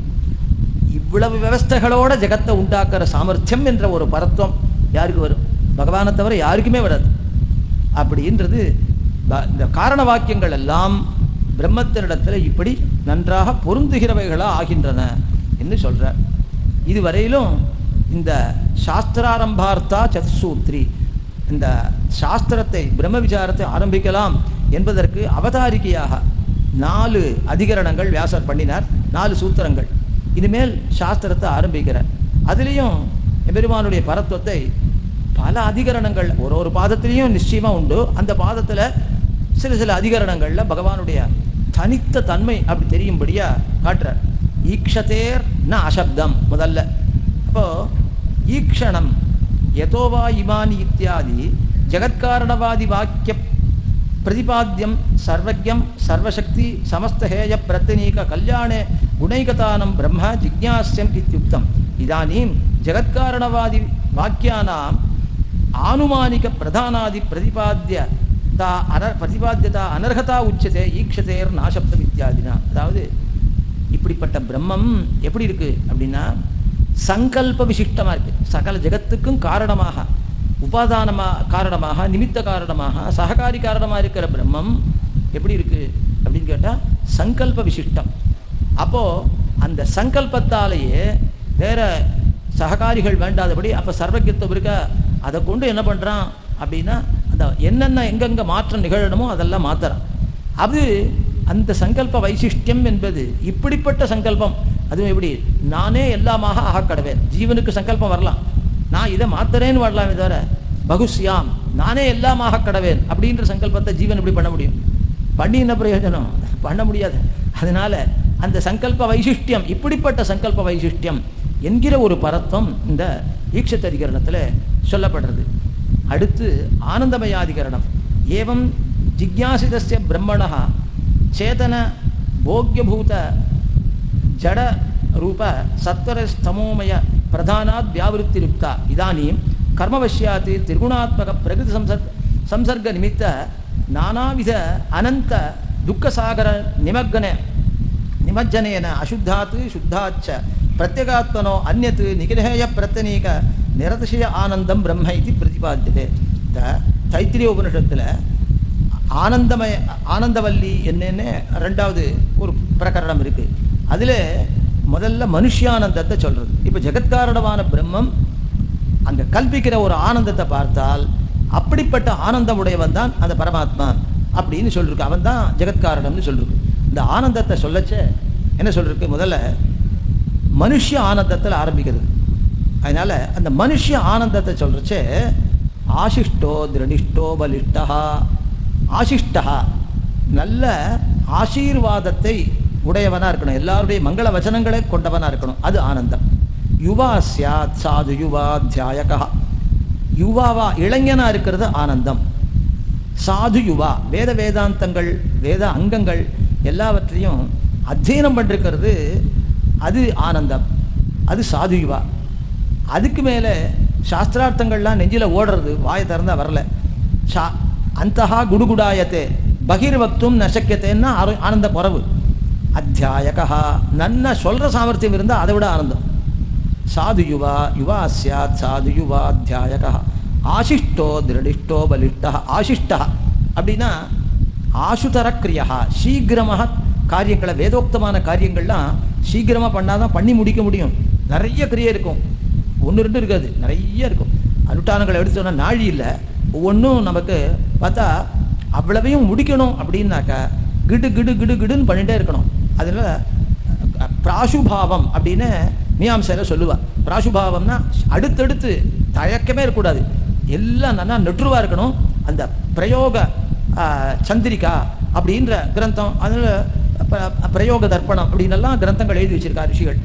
இவ்வளவு விவஸ்தைகளோட ஜெகத்தை உண்டாக்குற சாமர்த்தியம் என்ற ஒரு பரத்துவம் யாருக்கு வரும்? பகவானை தவிர யாருக்குமே வராது. அப்படின்றது இந்த காரண வாக்கியங்கள் எல்லாம் பிரம்மத்தினிடத்தில் இப்படி நன்றாக பொருந்துகிறவைகளாக ஆகின்றன என்று சொல்றார். இதுவரையிலும் இந்த சாஸ்திராரம்பார்த்தா சதுசூத்ரி, இந்த சாஸ்திரத்தை பிரம்ம விசாரத்தை ஆரம்பிக்கலாம் என்பதற்கு அவதாரிகையாக 4 அதிகரணங்கள் வியாசர் பண்ணினார், 4 சூத்திரங்கள். இனிமேல் சாஸ்திரத்தை ஆரம்பிக்கிறார். அதுலேயும் பெருமானுடைய பரத்துவத்தை பல அதிகரணங்கள் ஒரு பாதத்திலையும் நிச்சயமா உண்டு. அந்த பாதத்தில் சில அதிகரணங்கள்ல பகவானுடைய தனித்த தன்மை அப்படி தெரியும்படியா காட்டுறார். ஈக்ஷதேர் ந அசப்தம் முதல்ல. அப்போ ஈக்ஷணம் யதோவா இமானி இத்தியாதி ஜெகத்காரணவாதி வாக்கிய பிரதிபாத்தியம் சர்வஜம் சர்வசக்தி சமஸ்தஹேய பிரத்தினீக கல்யாணே குணைகதானம் பிரம்ம ஜிக்ஞாஸ்யம் இத்யுக்தம். இதானீம் ஜெகத்காரணவாதி வாக்கியானாம் ஆனுமானிக பிரதானாதி பிரதிபாத்தியதா அனர்ஹதா உச்சதே ஈக்ஷதேர் நாசப்தம் இத்தியாதினா. அதாவது இப்படிப்பட்ட பிரம்மம் எப்படி இருக்கு அப்படின்னா சங்கல்ப விசிஷ்டமா இருக்கு. சகல ஜெகத்துக்கும் காரணமாக, காரணமாக, நிமித்த காரணமாக, சககாரி காரணமாக இருக்கிற பிரம்மம் எப்படி இருக்கு அப்படின்னு கேட்டா சங்கல்ப விசிஷ்டம். அப்போ அந்த சங்கல்பத்தாலேயே வேற சககாரிகள் வேண்டாதபடி. அப்போ சர்வஜத்துவம் இருக்க அதை கொண்டு என்ன பண்ணுறான் அப்படின்னா அந்த என்னென்ன எங்கெங்கே மாற்றம் நிகழணுமோ அதெல்லாம் மாற்றுறான். அது அந்த சங்கல்ப வைசிஷ்டியம் என்பது இப்படிப்பட்ட சங்கல்பம். அதுவும் எப்படி, நானே எல்லாமாக ஆகக்கடவேன். ஜீவனுக்கு சங்கல்பம் வரலாம், நான் இதை மாத்துறேன்னு வரலாமே தவிர பகுஸ்யாம் நானே எல்லாமாக கடவேன் அப்படின்ற சங்கல்பத்தை ஜீவன் எப்படி பண்ண முடியும்? பண்ணி என்ன பிரயோஜனம்? பண்ண முடியாது. அதனால அந்த சங்கல்ப வைசிஷ்டியம், இப்படிப்பட்ட சங்கல்ப வைசிஷ்டியம் என்கிற ஒரு பரத்வம் இந்த ஈக்ஷத்ததிகரணத்தில் சொல்லப்படுறது. அடுத்து ஆனந்தமயாதிகரணம். ஏவம் ஜிக்யாசிதஸ்ய பிரம்மணः சேதன போக்யபூத ஜட ரூப சத்வரஸ்தமோமய பிரதானாத் வியாவிருத்திருப்தா இதானீம் கர்மவசியாத் திரிகுணாத்மக பிரகிருதி சம்சர்க நிமித்த நானாவித அனந்த துக்கசாகர நிமஜ்ஜனேன அசுத்தாத் சுத்தாச்ச பிரத்யகாத்மனோ அந்நத் நிகிரஹேய பிரத்தனீக நிரதிசய ஆனந்தம் பிரம்ம இது பிரதிபாத்தியதே. இந்த தைத்திரிய உபனிஷத்தில் ஆனந்தவல்லி என்னன்னு ரெண்டாவது ஒரு பிரகரணம் இருக்கு. அதில் முதல்ல மனுஷியானந்தத்தை சொல்றது. இப்போ ஜெகத்காரணமான பிரம்மம் அங்கே கல்பிக்கிற ஒரு ஆனந்தத்தை பார்த்தால் அப்படிப்பட்ட ஆனந்தம் உடையவன் தான் அந்த பரமாத்மா அப்படின்னு சொல்லிருக்கு. அவன் தான் ஜெகத்காரணம்னு சொல்லிருக்கு. இந்த ஆனந்தத்தை சொல்லச்ச என்ன சொல்லிருக்கு? முதல்ல மனுஷ ஆனந்தத்தில் ஆரம்பிக்கிறது. அதனால அந்த மனுஷ ஆனந்தத்தை சொல்றச்சே ஆசிஷ்டோ திருணிஷ்டோ பலிஷ்டா, ஆசிஷ்டா நல்ல ஆசீர்வாதத்தை உடையவனா இருக்கணும், எல்லாருடைய மங்கள வச்சனங்களை கொண்டவனா இருக்கணும், அது ஆனந்தம். யுவா சியாத் சாது யுவா தியாயகா, யுவாவா இளைஞனா இருக்கிறது ஆனந்தம். சாது யுவா வேதாந்தங்கள் வேத அங்கங்கள் எல்லாவற்றையும் அத்தியனம் பண்ணிருக்கிறது, அது ஆனந்தம், அது சாது யுவா. அதுக்கு மேலே சாஸ்திரார்த்தங்கள்லாம் நெஞ்சில் ஓடுறது, வாயை திறந்தா வரல. அந்தஹா குடுகுடாயத்தே பகிர்வக்தும் நசக்கியத்தேன்னா ஆனந்த குறவு. அத்தியாயகா நன்ன சொல்ற சாமர்த்தியம் இருந்தால் அதை விட ஆனந்தம். சாது யுவா யுவா சியாத் சாது யுவா அத்தியாயகா. ஆசிஷ்டோ திருடிஷ்டோ பலிஷ்டா. ஆசிஷ்டா அப்படின்னா ஆசுதரக்கிரியா, சீக்கிரமாக காரியங்களை வேதோக்தமான காரியங்கள்லாம் சீக்கிரமாக பண்ணாதான் பண்ணி முடிக்க முடியும். நிறைய கிரியை இருக்கும், ஒன்று ரெண்டு இருக்காது, நிறைய இருக்கும். அனுஷ்டானங்களை எடுத்தோன்னா நாழி இல்லை, ஒவ்வொன்றும் நமக்கு பார்த்தா அவ்வளவையும் முடிக்கணும் அப்படின்னாக்கா கிடு கிடு கிடு கிடுன்னு பண்ணிகிட்டே இருக்கணும். அதனால பிராசுபாவம் அப்படின்னு மீமாம்சையில் சொல்லுவாள். பிராசுபாவம்னா அடுத்தடுத்து தயக்கமே இருக்கக்கூடாது, எல்லாம் நல்லா நெற்றுவாக இருக்கணும். அந்த பிரயோக சந்திரிகா அப்படின்ற கிரந்தம், அதில் பிரயோக தர்ப்பணம் அப்படின்னெல்லாம் கிரந்தங்கள் எழுதி வச்சிருக்கார் ரிஷிகள்.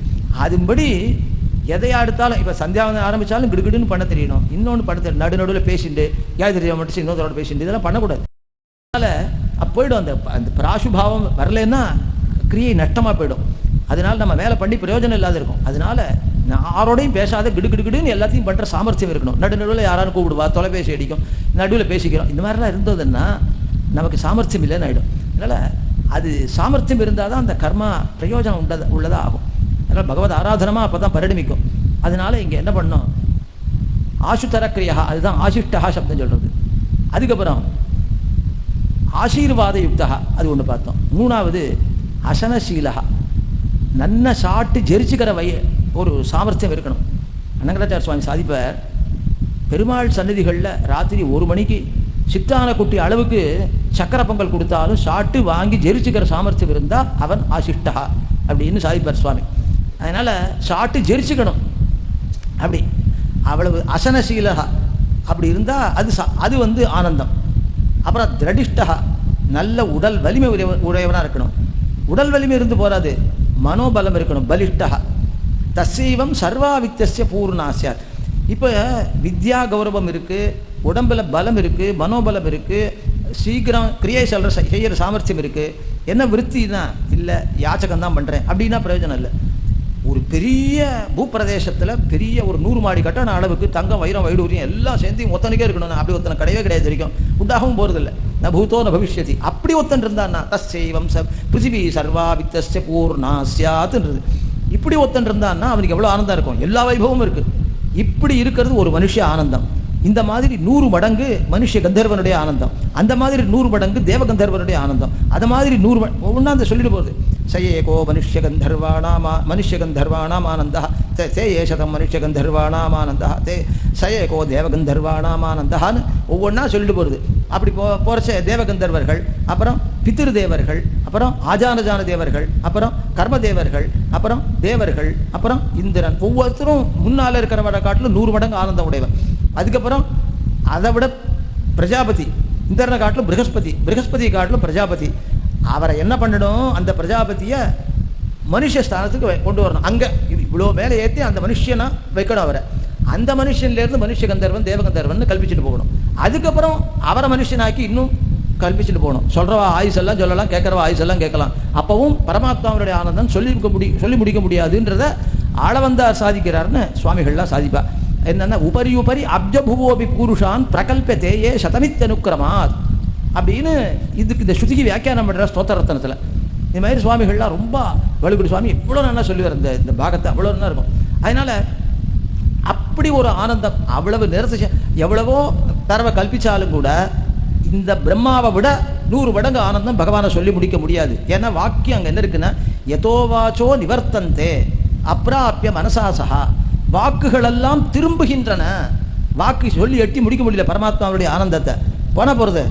அதுபடி எதையா எடுத்தாலும் இப்போ சந்தியாவந்தம் ஆரம்பித்தாலும் கிடுகிடுன்னு பண்ண தெரியணும். இன்னொன்று பண்ண தெரியும், நடுநடுவில் பேசிட்டு யாதிரியம் மட்டும் இன்னொருத்தரோட பேசிட்டு இதெல்லாம் பண்ணக்கூடாது. அதனால் போய்டும், அந்த பிராசுபாவம் வரலன்னா கிரியை நஷ்டமாக போயிடும். அதனால நம்ம வேலை பண்ணி பிரயோஜனம் இல்லாத இருக்கும். அதனால யாரோடையும் பேசாத கிடுகிடுகிடுன்னு எல்லாத்தையும் பண்ணுற சாமர்த்தியம் இருக்கணும். நடுநடுவில் யாராரும் கூப்பிடுவா, தொலைபேசி அடிக்கும், நடுவில் பேசிக்கிறோம், இந்த மாதிரிலாம் இருந்ததுன்னா நமக்கு சாமர்த்தியம் இல்லைன்னு ஆகிடும். அதனால் அது சாமர்த்தியம் இருந்தால் தான் அந்த கர்மா பிரயோஜனம் உள்ளதாக ஆகும். அதனால் பகவத் ஆராதனமாக அப்போ தான் பரிணமிக்கும். அதனால இங்கே என்ன பண்ணோம், ஆசுதரக்கிரியா, அதுதான் ஆசிஷ்டா சப்தம் சொல்கிறது. அதுக்கப்புறம் ஆசீர்வாத யுக்தா, அது ஒன்று பார்த்தோம். மூணாவது அசனசீலா, நன்ன சாட்டு ஜெரிச்சுக்கிற ஒரு சாமர்த்தியம் இருக்கணும். அனங்கராச்சார சுவாமி சாதிப்பார், பெருமாள் சன்னதிகளில் ராத்திரி 1 மணிக்கு சித்தான குட்டி அளவுக்கு சக்கரை பொங்கல் கொடுத்தாலும் சாட்டு வாங்கி ஜெரிச்சுக்கிற சாமர்த்தியம் இருந்தால் அவன் ஆசிஷ்டா அப்படின்னு சாதிப்பார் சுவாமி. அதனால் சாட்டு ஜெரிச்சுக்கணும். அப்படி அவ்வளவு அசனசீலா அப்படி இருந்தால் அது வந்து ஆனந்தம். அப்புறம் திரடிஷ்டா, நல்ல உடல் வலிமை உடையவனாக இருக்கணும். உடல் வலிமை இருந்து போராது, மனோபலம் இருக்கணும். பலிஷ்டா தசைவம் சர்வாவிக்தஸ்ய பூர்ணாசியாத். இப்போ வித்யா கௌரவம் இருக்குது, உடம்பில் பலம் இருக்குது, மனோபலம் இருக்குது, சீக்கிரம் கிரியை செய்கிற சாமர்த்தியம் இருக்குது. என்ன விருத்தினா இல்லை, யாச்சகம் பண்ணுறேன் அப்படின்னா பிரயோஜனம் இல்லை. ஒரு பெரிய பூப்பிரதேசத்தில் பெரிய ஒரு 100 மாடி கட்டண அளவுக்கு தங்கம் வைரம் வைடூரியம் எல்லாம் சேர்ந்து ஒத்தனுக்கே இருக்கணும். அப்படி ஒத்தனை கிடையவே கிடையாது, வரைக்கும் உண்டாகவும் போகிறதில்லை. ந பூதோ ந பவிஷ்யதி. அப்படி ஒத்தன் இருந்தான்னா தஸ்சைவம் பிருத்திவி சர்வா வித்தஸ்ய பூர்ணாஸ்யாத்ன்றது. இப்படி ஒத்தன் இருந்தான்னா அவனுக்கு எவ்வளோ ஆனந்தம் இருக்கும், எல்லா வைபவமும் இருக்குது. இப்படி இருக்கிறது ஒரு மனுஷ ஆனந்தம். இந்த மாதிரி 100 மடங்கு மனுஷ கந்தர்வனுடைய ஆனந்தம், அந்த மாதிரி 100 மடங்கு தேவ கந்தர்வனுடைய ஆனந்தம், அது மாதிரி 100 ஒன்றா அந்த சொல்லிட்டு போகுது. சயேகோ மனுஷ்ய கந்தர்வானாம் ஆனந்தா தே ஏஷதம் மனுஷ கந்தர்வானாமானந்தா தே சயேகோ தேவகந்தர்வானாமானந்தான்னு ஒவ்வொன்றா சொல்லிட்டு போகிறது. அப்படி போகிறச்ச தேவகந்தர்வர்கள், அப்புறம் பித்திரு தேவர்கள், அப்புறம் ஆஜானஜான தேவர்கள், அப்புறம் கர்மதேவர்கள், அப்புறம் தேவர்கள், அப்புறம் இந்திரன், ஒவ்வொருத்தரும் முன்னால் இருக்கிறவரை காட்டிலும் 100 மடங்கு ஆனந்தம் உடையவர். அதுக்கப்புறம் அதை விட பிரஜாபதி, இந்திரனை காட்டிலும் ப்ரகஸ்பதியை காட்டிலும் பிரஜாபதி. அவரை என்ன பண்ணணும், அந்த பிரஜாபதியை மனுஷ ஸ்தானத்துக்கு கொண்டு வரணும். அங்கே இவ்வளோ மேலே ஏற்றி அந்த மனுஷனை வைக்கணும். அவரை அந்த மனுஷன்லேருந்து மனுஷ கந்தர்வன் தேவகந்தர்வன் கல்பிச்சுட்டு போகணும். அதுக்கப்புறம் அவரை மனுஷனாக்கி இன்னும் கல்பிச்சுட்டு போகணும். சொல்கிறவா ஆயுஸ் எல்லாம் சொல்லலாம், கேட்குறவா ஆயுஸ் எல்லாம் கேட்கலாம். அப்பவும் பரமாத்மாவுடைய ஆனந்தம் சொல்லி முடிக்க முடியாதுன்றத ஆளவந்தார் சாதிக்கிறார்னு சுவாமிகள்லாம் சாதிப்பா. என்னன்னா உபரி அப்ஜபுவோபி பூருஷான் பிரகல்பே ஏ சதமித்தனுக்கிரமாத் அப்படின்னு இதுக்கு இந்த ஸ்ருதிக்கு வியாக்கியானம் பண்ணுற ஸ்தோத்திர ரத்னத்தில் இந்த மாதிரி சுவாமிகள்லாம் ரொம்ப வலுகுடி சுவாமி இவ்வளோ நல்லா சொல்லுவார். இந்த பாகத்தை அவ்வளோ நல்லா இருக்கும். அதனால அப்படி ஒரு ஆனந்தம், அவ்வளவு நேரத்தை எவ்வளவோ தரவை கல்பிச்சாலும் கூட இந்த பிரம்மாவை விட 100 மடங்கு ஆனந்தம் பகவானை சொல்லி முடிக்க முடியாது. ஏன்னா வாக்கியம் அங்கே என்ன இருக்குன்னா யதோவாச்சோ நிவர்த்தந்தே அப்ராப்பிய மனசாசகா, வாக்குகளெல்லாம் திரும்புகின்றன. வாக்கு சொல்லி எட்டி முடிக்க முடியல பரமாத்மாவுடைய ஆனந்தத்தை. போன போகிறது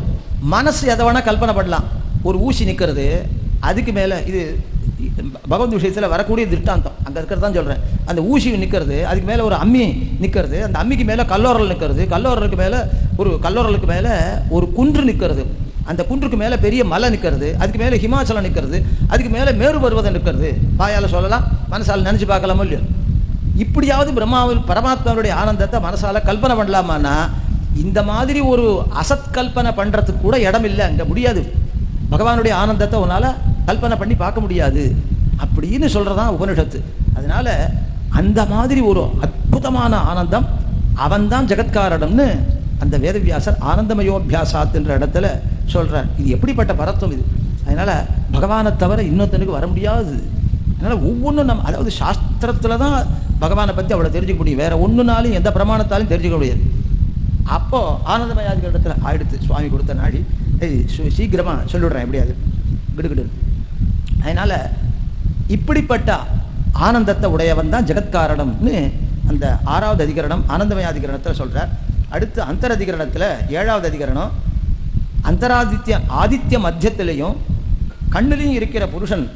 மனசு எதை வேணால் கல்பனை பண்ணலாம். ஒரு ஊசி நிற்கிறது, அதுக்கு மேலே இது பகவத் விஷயத்தில் வரக்கூடிய திருஷ்டாந்தம் அங்கே இருக்கிறது தான் சொல்கிறேன். அந்த ஊசி நிற்கிறது, அதுக்கு மேலே ஒரு அம்மி நிற்கிறது, அந்த அம்மிக்கு மேலே கல்லோரல் நிற்கிறது, கல்லோரலுக்கு மேலே ஒரு குன்று நிற்கிறது, அந்த குன்றுக்கு மேலே பெரிய மலை நிற்கிறது, அதுக்கு மேலே ஹிமாச்சலம் நிற்கிறது, அதுக்கு மேலே மேரு பர்வதம் நிற்கிறது. வாயால் சொல்லலாம், மனசால் நினச்சி பார்க்கலாமோ இல்லையோ. இப்படியாவது பிரம்மாவில் பரமாத்மாவுடைய ஆனந்தத்தை மனசால் கல்பனை பண்ணலாமான்னா இந்த மாதிரி ஒரு அசத்கல்பனை பண்ணுறதுக்கு கூட இடம் இல்லை, அங்கே முடியாது. பகவானுடைய ஆனந்தத்தை உன்னால் கல்பனை பண்ணி பார்க்க முடியாது அப்படின்னு சொல்கிறதான் உபனிஷத்து. அதனால அந்த மாதிரி ஒரு அற்புதமான ஆனந்தம் அவன்தான் ஜெகத்காரணம்னு அந்த வேதவியாசர் ஆனந்தமயோபியாசாத்துன்ற இடத்துல சொல்கிறார். இது எப்படிப்பட்ட பரத்துவம் இது! அதனால் பகவானை தவிர இன்னொருத்தனுக்கு வர முடியாது. அதனால் ஒவ்வொன்றும் நம்ம, அதாவது சாஸ்திரத்தில் தான் பகவானை பற்றி அவ்வளோ தெரிஞ்சுக்க முடியும், வேற ஒன்றுனாலும் எந்த பிரமாணத்தாலும் தெரிஞ்சுக்க முடியாது. அப்போது ஆனந்தமயாதிகள் இடத்துல ஆயிடுத்து சுவாமி கொடுத்த நாடி சீக்கிரமாக சொல்லிவிடுறேன் எப்படியாது கிடுகிடு. அதனால் இப்படிப்பட்ட ஆனந்தத்தை உடையவன் தான் ஜெகத்காரணம்னு அந்த 6வது அதிகரணம் ஆனந்தமயாதிகரணத்தில் சொல்கிறார். அடுத்து அந்தரதிகரணத்தில் 7வது அதிகரணம் ஆதித்ய மத்தியத்திலையும் கண்ணிலையும் இருக்கிற புருஷன்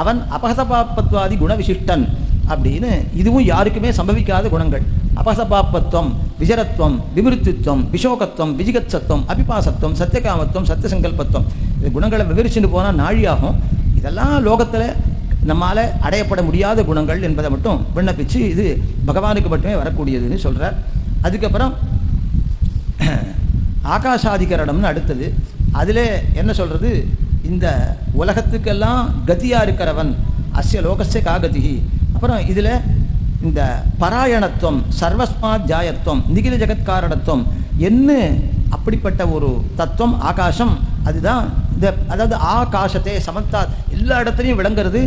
அவன் அபகசபாப்பத்வாதி குணவிசிஷ்டன் அப்படின்னு, இதுவும் யாருக்குமே சம்பவிக்காத குணங்கள். அபசபாப்பத்துவம், விஜரத்துவம், விமிருத்தித்துவம், விஷோகத்துவம், விஜிகத்சத்துவம், அபிபாசத்துவம், சத்தியகாமத்துவம், சத்தியசங்கல்பத்துவம், இது குணங்களை விவரிச்சுட்டு போனால் நாழியாகும். இதெல்லாம் லோகத்தில் நம்மால் அடையப்பட முடியாத குணங்கள் என்பதை மட்டும் விண்ணப்பிச்சு இது பகவானுக்கு மட்டுமே வரக்கூடியதுன்னு சொல்கிறார். அதுக்கப்புறம் ஆகாஷாதிகரணம்னு அடுத்தது. அதில் என்ன சொல்கிறது, இந்த உலகத்துக்கெல்லாம் கதியாக இருக்கிறவன் அஸ்ய லோகஸ்ய காகதிகி. அப்புறம் இதில் இந்த பராயணத்துவம், சர்வஸ்மாத் ஜாயத்துவம், நிகில ஜெகத்காரணத்துவம் என்ன அப்படிப்பட்ட ஒரு தத்துவம் ஆகாசம். அதுதான் இந்த, அதாவது ஆகாசத்தை சமந்தாத் எல்லா இடத்துலையும் விளங்குறது,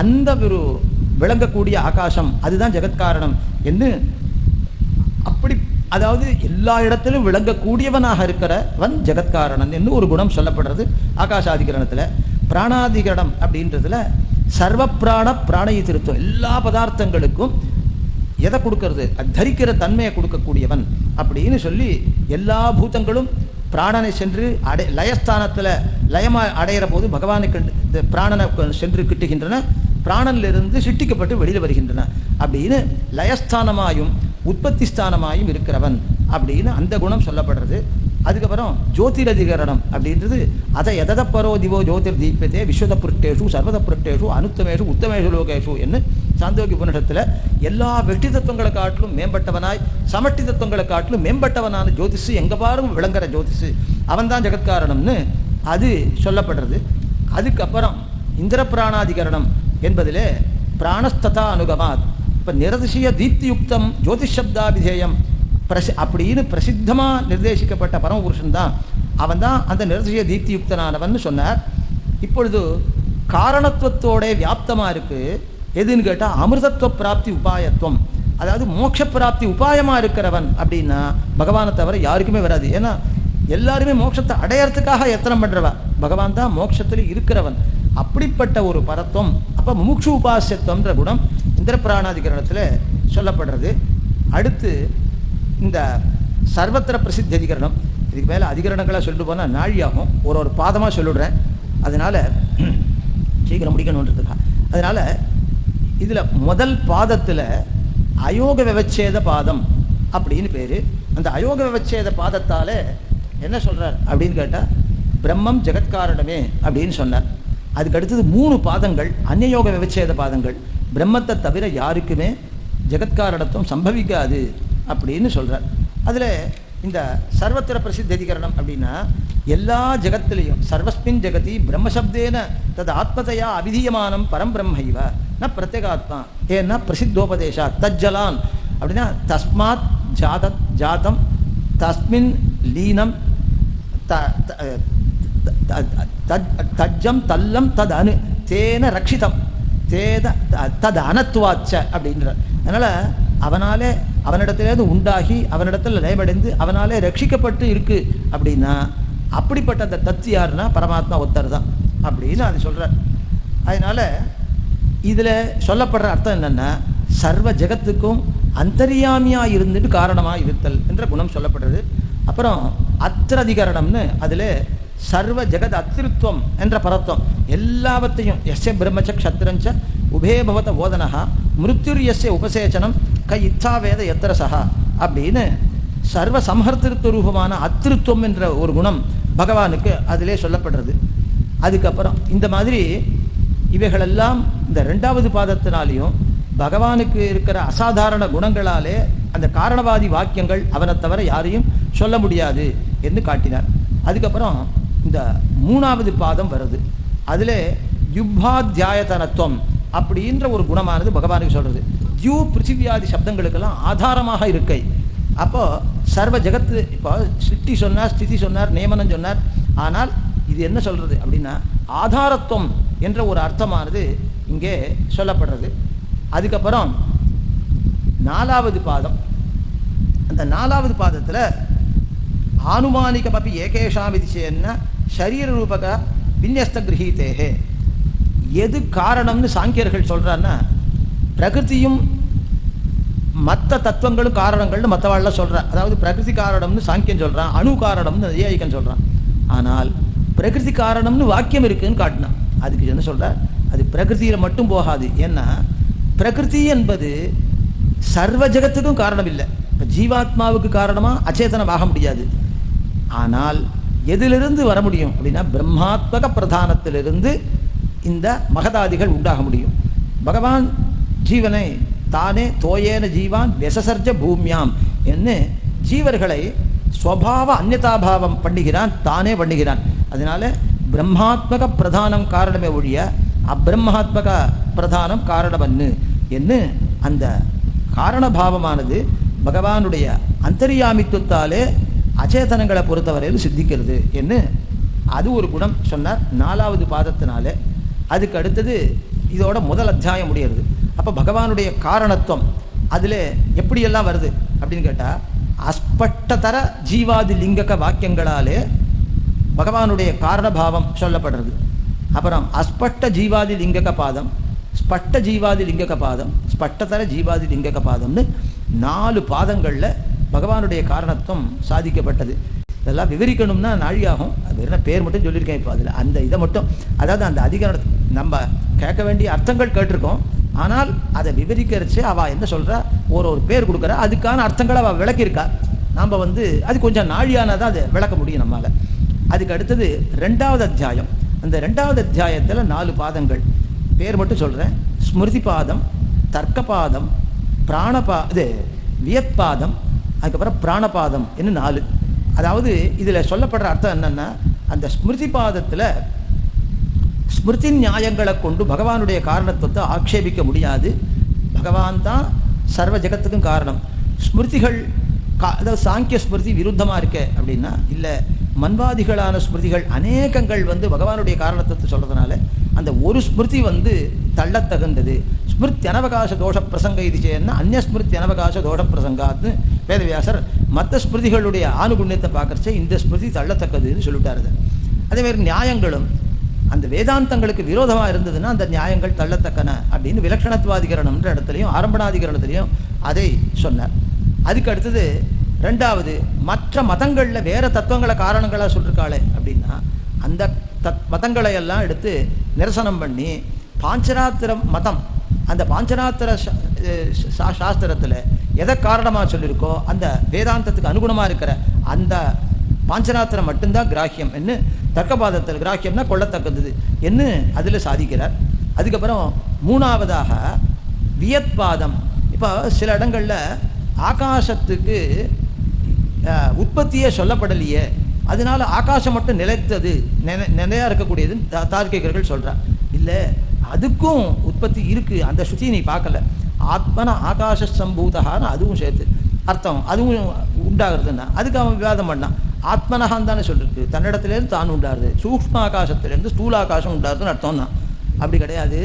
அந்த ஒரு விளங்கக்கூடிய ஆகாசம் அதுதான் ஜெகத்காரணம் என்று, அப்படி அதாவது எல்லா இடத்திலும் விளங்கக்கூடியவனாக இருக்கிறவன் ஜெகத்காரணன் என்று ஒரு குணம் சொல்லப்படுறது ஆகாஷாதிகரணத்தில். பிராணாதிகரணம் அப்படின்றதுல சர்வ பிராணயை திருத்தம், எல்லா பதார்த்தங்களுக்கும் எதை கொடுக்கறது, தரிக்கிற தன்மையை கொடுக்கக்கூடியவன் அப்படின்னு சொல்லி எல்லா பூதங்களும் பிராணனை சென்று லயஸ்தானத்தில் லயமாக அடையிற போது பகவானுக்கு இந்த பிராணனை சென்று கிட்டுகின்றன, பிராணனிலிருந்து சிட்டிக்கப்பட்டு வெளியில் வருகின்றன அப்படின்னு லயஸ்தானமாயும் உற்பத்தி ஸ்தானமாயும் இருக்கிறவன் அப்படின்னு அந்த குணம் சொல்லப்படுறது. அதுக்கப்புறம் ஜோதிரதிகரணம் அப்படின்றது அதை எதத பரோ திவோ ஜோதிர் தீபத்தே விஸ்வத புருட்டேஷு சர்வத புருட்டேஷு அனுத்தமேஷு உத்தமேஷு லோகேஷு என்று சாந்தோக்கிய உபனிஷத்தில் எல்லா வெஷ்டி தத்துவங்களை காட்டிலும் மேம்பட்டவனாய் சமஷ்டி தத்துவங்களை காட்டிலும் மேம்பட்டவனான ஜோதிஷு எங்கே பாரும் விளங்குற ஜோதிஷு அவன் தான் ஜெகத்காரணம்னு அது சொல்லப்படுறது. அதுக்கப்புறம் இந்திர பிராணாதிகரணம் என்பதிலே பிராணஸ்ததா அனுகமாத், இப்போ நிரதிசய தீப்தியுக்தம் ஜோதிஷப்தாபிதேயம் அப்படின்னு பிரசித்தமாக நிர்தேசிக்கப்பட்ட பரமபுருஷன் தான் அவன் தான் அந்த நிரதிசய தீப்தியுக்தனானவன் சொன்னார். இப்பொழுது காரணத்துவத்தோட வியாப்தமாக இருக்குது எதுன்னு கேட்டால் அமிர்தத்துவ பிராப்தி உபாயத்துவம், அதாவது மோட்ச பிராப்தி உபாயமாக இருக்கிறவன் அப்படின்னா பகவானை தவிர யாருக்குமே வராது. ஏன்னா எல்லாருமே மோட்சத்தை அடையறதுக்காக எத்தனம் பண்ணுறவன், பகவான் தான் மோட்சத்தில் இருக்கிறவன். அப்படிப்பட்ட ஒரு பரத்துவம். அப்போ முமுட்சு உபாசியத்துவம்ன்ற குணம் இந்திரபிராணாதிகரணத்தில் சொல்லப்படுறது. அடுத்து இந்த சர்வத்திர பிரசித்தி அதிகரணம். இதுக்கு மேலே அதிகரணங்களாக சொல்லிட்டு போனால் நாழியாகும். ஒரு பாதமாக சொல்லிடுறேன், அதனால் சீக்கிரம் முடிக்கணுன்றதுக்கா. அதனால் இதில் முதல் பாதத்தில் அயோக விவச்சேத பாதம் அப்படின்னு பேர். அந்த அயோக விவச்சேத பாதத்தால் என்ன சொல்கிறார் அப்படின்னு கேட்டால், பிரம்மம் ஜெகத்காரணமே அப்படின்னு சொன்னார். அதுக்கு அடுத்தது 3 பாதங்கள் அந்நியோக விவச்சேத பாதங்கள். பிரம்மத்தை தவிர யாருக்குமே ஜெகத்காரணத்துவம் சம்பவிக்காது அப்படின்னு சொல்கிறார். அதில் இந்த சர்வத்திர பிரசித்தி அதிகரணம் அப்படின்னா, எல்லா ஜெகத்திலையும் சர்வஸ்மின் ஜெகதி பிரம்மசப்தேன தது ஆத்மதையா அவிதீயமானம் பரம் பிரம்மைவ ந பிரத்யேகாத்மா ஏன்னா பிரசித்தோபதேசா தஜ்ஜலான் அப்படின்னா தஸ்மாத் ஜாதம் தஸ்மின் லீனம் தஜ்ஜம் தல்லம் தது அனு தேன ரக்ஷிதம் தது அனத்துவாச்ச அப்படின்ற. அதனால் அவனாலே அவனிடத்திலேருந்து உண்டாகி அவனிடத்தில் லயமடைந்து அவனாலே ரட்சிக்கப்பட்டு இருக்கு அப்படின்னா, அப்படிப்பட்ட அந்த தத்து யாருன்னா பரமாத்மா ஒருத்தர் தான் அப்படின்னு அது சொல்கிறார். அதனால் இதில் சொல்லப்படுற அர்த்தம் என்னென்னா, சர்வ ஜெகத்துக்கும் அந்தர்யாமியாக இருந்துட்டு காரணமாக இருத்தல் என்ற குணம் சொல்லப்படுறது. அப்புறம் அத்திரதிகரணம்னு அதில் சர்வ ஜெகத் அத்திருத்துவம் என்ற பரத்துவம், எல்லாவற்றையும் எஸ்ய பிரம்மச்ச க்ஷத்ரஞ்ச உபே பவத ஓதனஹா மிருத்யுர் எஸ்ய உபசேச்சனம் க இச்சா வேத எத்திரசா அப்படின்னு சர்வ சம்ஹர்த்திருத்த ரூபமான அத்திருத்துவம் என்ற ஒரு குணம் பகவானுக்கு அதிலே சொல்லப்படுறது. அதுக்கப்புறம் இந்த மாதிரி இவைகளெல்லாம் இந்த 2வது பாதத்தினாலேயும் பகவானுக்கு இருக்கிற அசாதாரண குணங்களாலே அந்த காரணவாதி வாக்கியங்கள் அவனை தவிர யாரையும் சொல்ல முடியாது என்று காட்டினார். அதுக்கப்புறம் இந்த 3வது பாதம் வருது. அதில் யுப்பாத்தியாயத்தனத்துவம் அப்படின்ற ஒரு குணமானது பகவானுக்கு சொல்கிறது. யூ பிருத்திவியாதி சப்தங்களுக்கெல்லாம் ஆதாரமாக இருக்கை. அப்போது சர்வ ஜெகத்து, இப்போ சிருஷ்டி சொன்னார், ஸ்திதி சொன்னார், நியமனம் சொன்னார். ஆனால் இது என்ன சொல்கிறது அப்படின்னா, ஆதாரத்துவம் என்ற ஒரு அர்த்தமானது இங்கே சொல்லப்படுறது. அதுக்கப்புறம் 4வது பாதம். அந்த 4வது பாதத்தில் ஆனுமானிகமபி ஏகேஷாம் விதிச்சேன்னா ஷரீர ரூபக விநியஸ்த கிரகீதேகே. எது காரணம்னு சாங்கியர்கள் சொல்கிறான்னா, பிரகிருதியும் மற்ற தத்துவங்களும் காரணங்கள்னு மற்றவாழ்லாம் சொல்கிறான். அதாவது பிரகிருதி காரணம்னு சாங்கியன் சொல்கிறான், அணு காரணம்னு நையாயிகன் சொல்கிறான். ஆனால் பிரகிருதி காரணம்னு வாக்கியம் இருக்குதுன்னு காட்டினான். அதுக்கு என்ன சொல்கிறார், அது பிரகிருதியில் மட்டும் போகாது. ஏன்னா பிரகிருதி என்பது சர்வ ஜெகத்துக்கும் காரணம் இல்லை. இப்போ ஜீவாத்மாவுக்கு காரணமாக அச்சேதனமாக முடியாது. ஆனால் எதிலிருந்து வர முடியும் அப்படின்னா, பிரம்மாத்மக பிரதானத்திலிருந்து இந்த மகதாதிகள் உண்டாக முடியும். பகவான் ஜீவனை தானே தோயேன ஜீவான் வெசசர்ஜ பூமியாம் என்று ஜீவர்களை ஸ்வபாவ அந்நியதாபாவம் பண்ணுகிறான், தானே பண்ணுகிறான். அதனால பிரம்மாத்மக பிரதானம் காரணமே ஒழிய அப்பிரம்மாத்மக பிரதானம் காரணமன்னு என்று அந்த காரணபாவமானது பகவானுடைய அந்தர்யாமித்துவத்தாலே அச்சேதனங்களை பொறுத்தவரையில் சித்திக்கிறது என்று அது ஒரு குணம் சொன்னார் 4வது பாதத்தினாலே. அதுக்கு அடுத்தது இதோட முதல் அத்தியாயம் முடிகிறது. அப்போ பகவானுடைய காரணத்துவம் அதில் எப்படியெல்லாம் வருது அப்படின்னு கேட்டால், அஸ்பஷ்டதர ஜீவாதி லிங்கக வாக்கியங்களாலே பகவானுடைய காரணபாவம் சொல்லப்படுறது. அப்புறம் அஸ்பஷ்ட ஜீவாதி லிங்கக பாதம், ஸ்பஷ்ட ஜீவாதி லிங்கக பாதம், ஸ்பஷ்டதர ஜீவாதி லிங்கக பாதம்னு 4 பாதங்களில் பகவானுடைய காரணத்துவம் சாதிக்கப்பட்டது. இதெல்லாம் விவரிக்கணும்னா நாழியாகும். அது வேறு பேர் மட்டும் சொல்லியிருக்கேன். இப்போ அதில் அந்த இதை மட்டும், அதாவது அந்த அதிகாரத்தை நம்ம கேட்க வேண்டிய அர்த்தங்கள் கேட்டிருக்கோம். ஆனால் அதை விவரிக்கிறச்சு அவள் என்ன சொல்கிறா, ஒரு பேர் கொடுக்குறா, அதுக்கான அர்த்தங்களை அவள் விளக்கியிருக்கா. நாம் அது கொஞ்சம் நாழியானதான் அதை விளக்க முடியும் நம்மளால். அதுக்கு அடுத்தது 2வது அத்தியாயம். அந்த 2வது அத்தியாயத்தில் 4 பாதங்கள் பேர் மட்டும் சொல்கிறேன். ஸ்மிருதி பாதம், தர்க்க பாதம், வியத்பாதம், அதுக்கப்புறம் பிராணபாதம் என்று 4. அதாவது இதில் சொல்லப்படுற அர்த்தம் என்னென்னா, அந்த ஸ்மிருதி பாதத்தில் ஸ்மிருதி நியாயங்களை கொண்டு பகவானுடைய காரணத்துவத்தை ஆக்ஷேபிக்க முடியாது. பகவான் தான் சர்வ ஜெகத்துக்கும் காரணம். ஸ்மிருதிகள் அதாவது சாங்கிய ஸ்மிருதி விருத்தமாக இருக்க அப்படின்னா இல்லை, மன்வாதிகளான ஸ்மிருதிகள் அநேகங்கள் பகவானுடைய காரணத்தை சொல்கிறதுனால அந்த ஒரு ஸ்மிருதி தள்ளத்தகுந்தது. ஸ்மிருத்தி அனவகாச தோஷ பிரசங்க இது செய்யணும்னா அந்நிய ஸ்மிருத்தி அனவகாச தோஷ பிரசங்காத்னு வேதவியாசர் மற்ற ஸ்மிருதிகளுடைய ஆணுகுண்யத்தை பார்க்கறச்சே இந்த ஸ்மிருதி தள்ளத்தக்கதுன்னு சொல்லிட்டாரு. அதேமாதிரி நியாயங்களும் அந்த வேதாந்தங்களுக்கு விரோதமாக இருந்ததுன்னா அந்த நியாயங்கள் தள்ளத்தக்கன அப்படின்னு விலக்ஷணத்துவாதிகரணம்ன்ற இடத்துலையும் ஆரம்பணாதிகரணத்திலையும் அதை சொன்னார். அதுக்கு அடுத்தது ரெண்டாவது, மற்ற மதங்களில் வேற தத்துவங்களை காரணங்களாக சொல்லிருக்காளே அப்படின்னா அந்த மதங்களை எல்லாம் எடுத்து நிரசனம் பண்ணி பாஞ்சராத்திர மதம், அந்த பாஞ்சராத்திர சாஸ்திரத்தில் எதை காரணமாக சொல்லியிருக்கோ அந்த வேதாந்தத்துக்கு அனுகுணமாக இருக்கிற அந்த பாஞ்சராத்திரம் மட்டும்தான் கிராஹ்யம் என்று தர்க்கபாதத்தில் கிராஹ்யம்னா கொள்ளத்தக்கது என்று அதில் சாதிக்கிறார். அதுக்கப்புறம் மூணாவதாக வியத்பாதம். இப்போ சில இடங்களில் ஆகாசத்துக்கு உற்பத்தியே சொல்லப்படலையே, அதனால ஆகாசம் மட்டும் நிலைத்தது நிலையா இருக்கக்கூடியது தார்க்கிகர்கள் சொல்கிறார். இல்லை, அதுக்கும் உற்பத்தி இருக்குது, அந்த ஸ்ருதி நீ பார்க்கல. ஆத்மன ஆகாச சம்பூதகான்னு அதுவும் சேர்த்து அர்த்தம், அதுவும் உண்டாகிறதுன்னா அதுக்கு அவன் விவாதம் பண்ணான். ஆத்மனகான் தானே சொல்லிருக்கு, தன்னிடத்துலேருந்து தான் உண்டாருது, சூக்ஷ்ம ஆகாசத்துலேருந்து ஸ்தூல ஆகாசம் உண்டாருதுன்னு அர்த்தம் தான். அப்படி கிடையாது.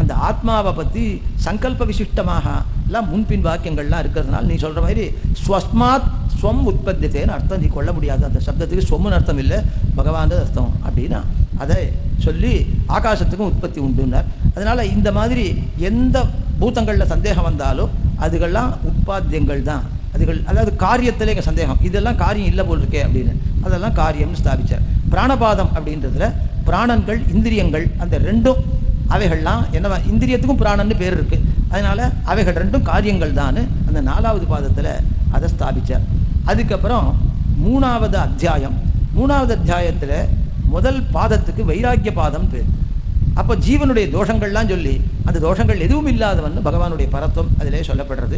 அந்த ஆத்மாவை பற்றி சங்கல்ப விசிஷ்டமாக எல்லாம் முன்பின் வாக்கியங்கள்லாம் இருக்கிறதுனால நீ சொல்கிற மாதிரி ஸ்வஸ்மாத் ஸ்வம் உற்பத்தியத்தேன்னு அர்த்தம் நீ கொள்ள முடியாது. அந்த சப்தத்துக்கு ஸ்வம்னு அர்த்தம் இல்லை, பகவான் அர்த்தம் அப்படின்னா அதை சொல்லி ஆகாசத்துக்கும் உற்பத்தி உண்டுன்னார். அதனால் இந்த மாதிரி எந்த பூதங்களில் சந்தேகம் வந்தாலும் அதுகள்லாம் உற்பத்தியங்கள் தான். அதுகள் அதாவது காரியத்திலே எங்கள் சந்தேகம், இதெல்லாம் காரியம் இல்லை போல் இருக்கே அப்படின்னு, அதெல்லாம் காரியம்னு ஸ்தாபித்தார். பிராணபாதம் அப்படின்றதுல பிராணன்கள் இந்திரியங்கள் அந்த ரெண்டும் அவைகள்லாம் என்னவா, இந்திரியத்துக்கும் பிராணன்னு பேர் இருக்குது, அதனால் அவைகள் ரெண்டும் காரியங்கள் தான் அந்த 4வது பாதத்தில் அதை ஸ்தாபித்தார். அதுக்கப்புறம் 3வது அத்தியாயம். 3வது அத்தியாயத்தில் முதல் பாதத்துக்கு வைராக்கிய பாதம் பேர். அப்போ ஜீவனுடைய தோஷங்கள்லாம் சொல்லி அந்த தோஷங்கள் எதுவும் இல்லாதவன் பகவானுடைய பரத்துவம் அதிலே சொல்லப்படுறது.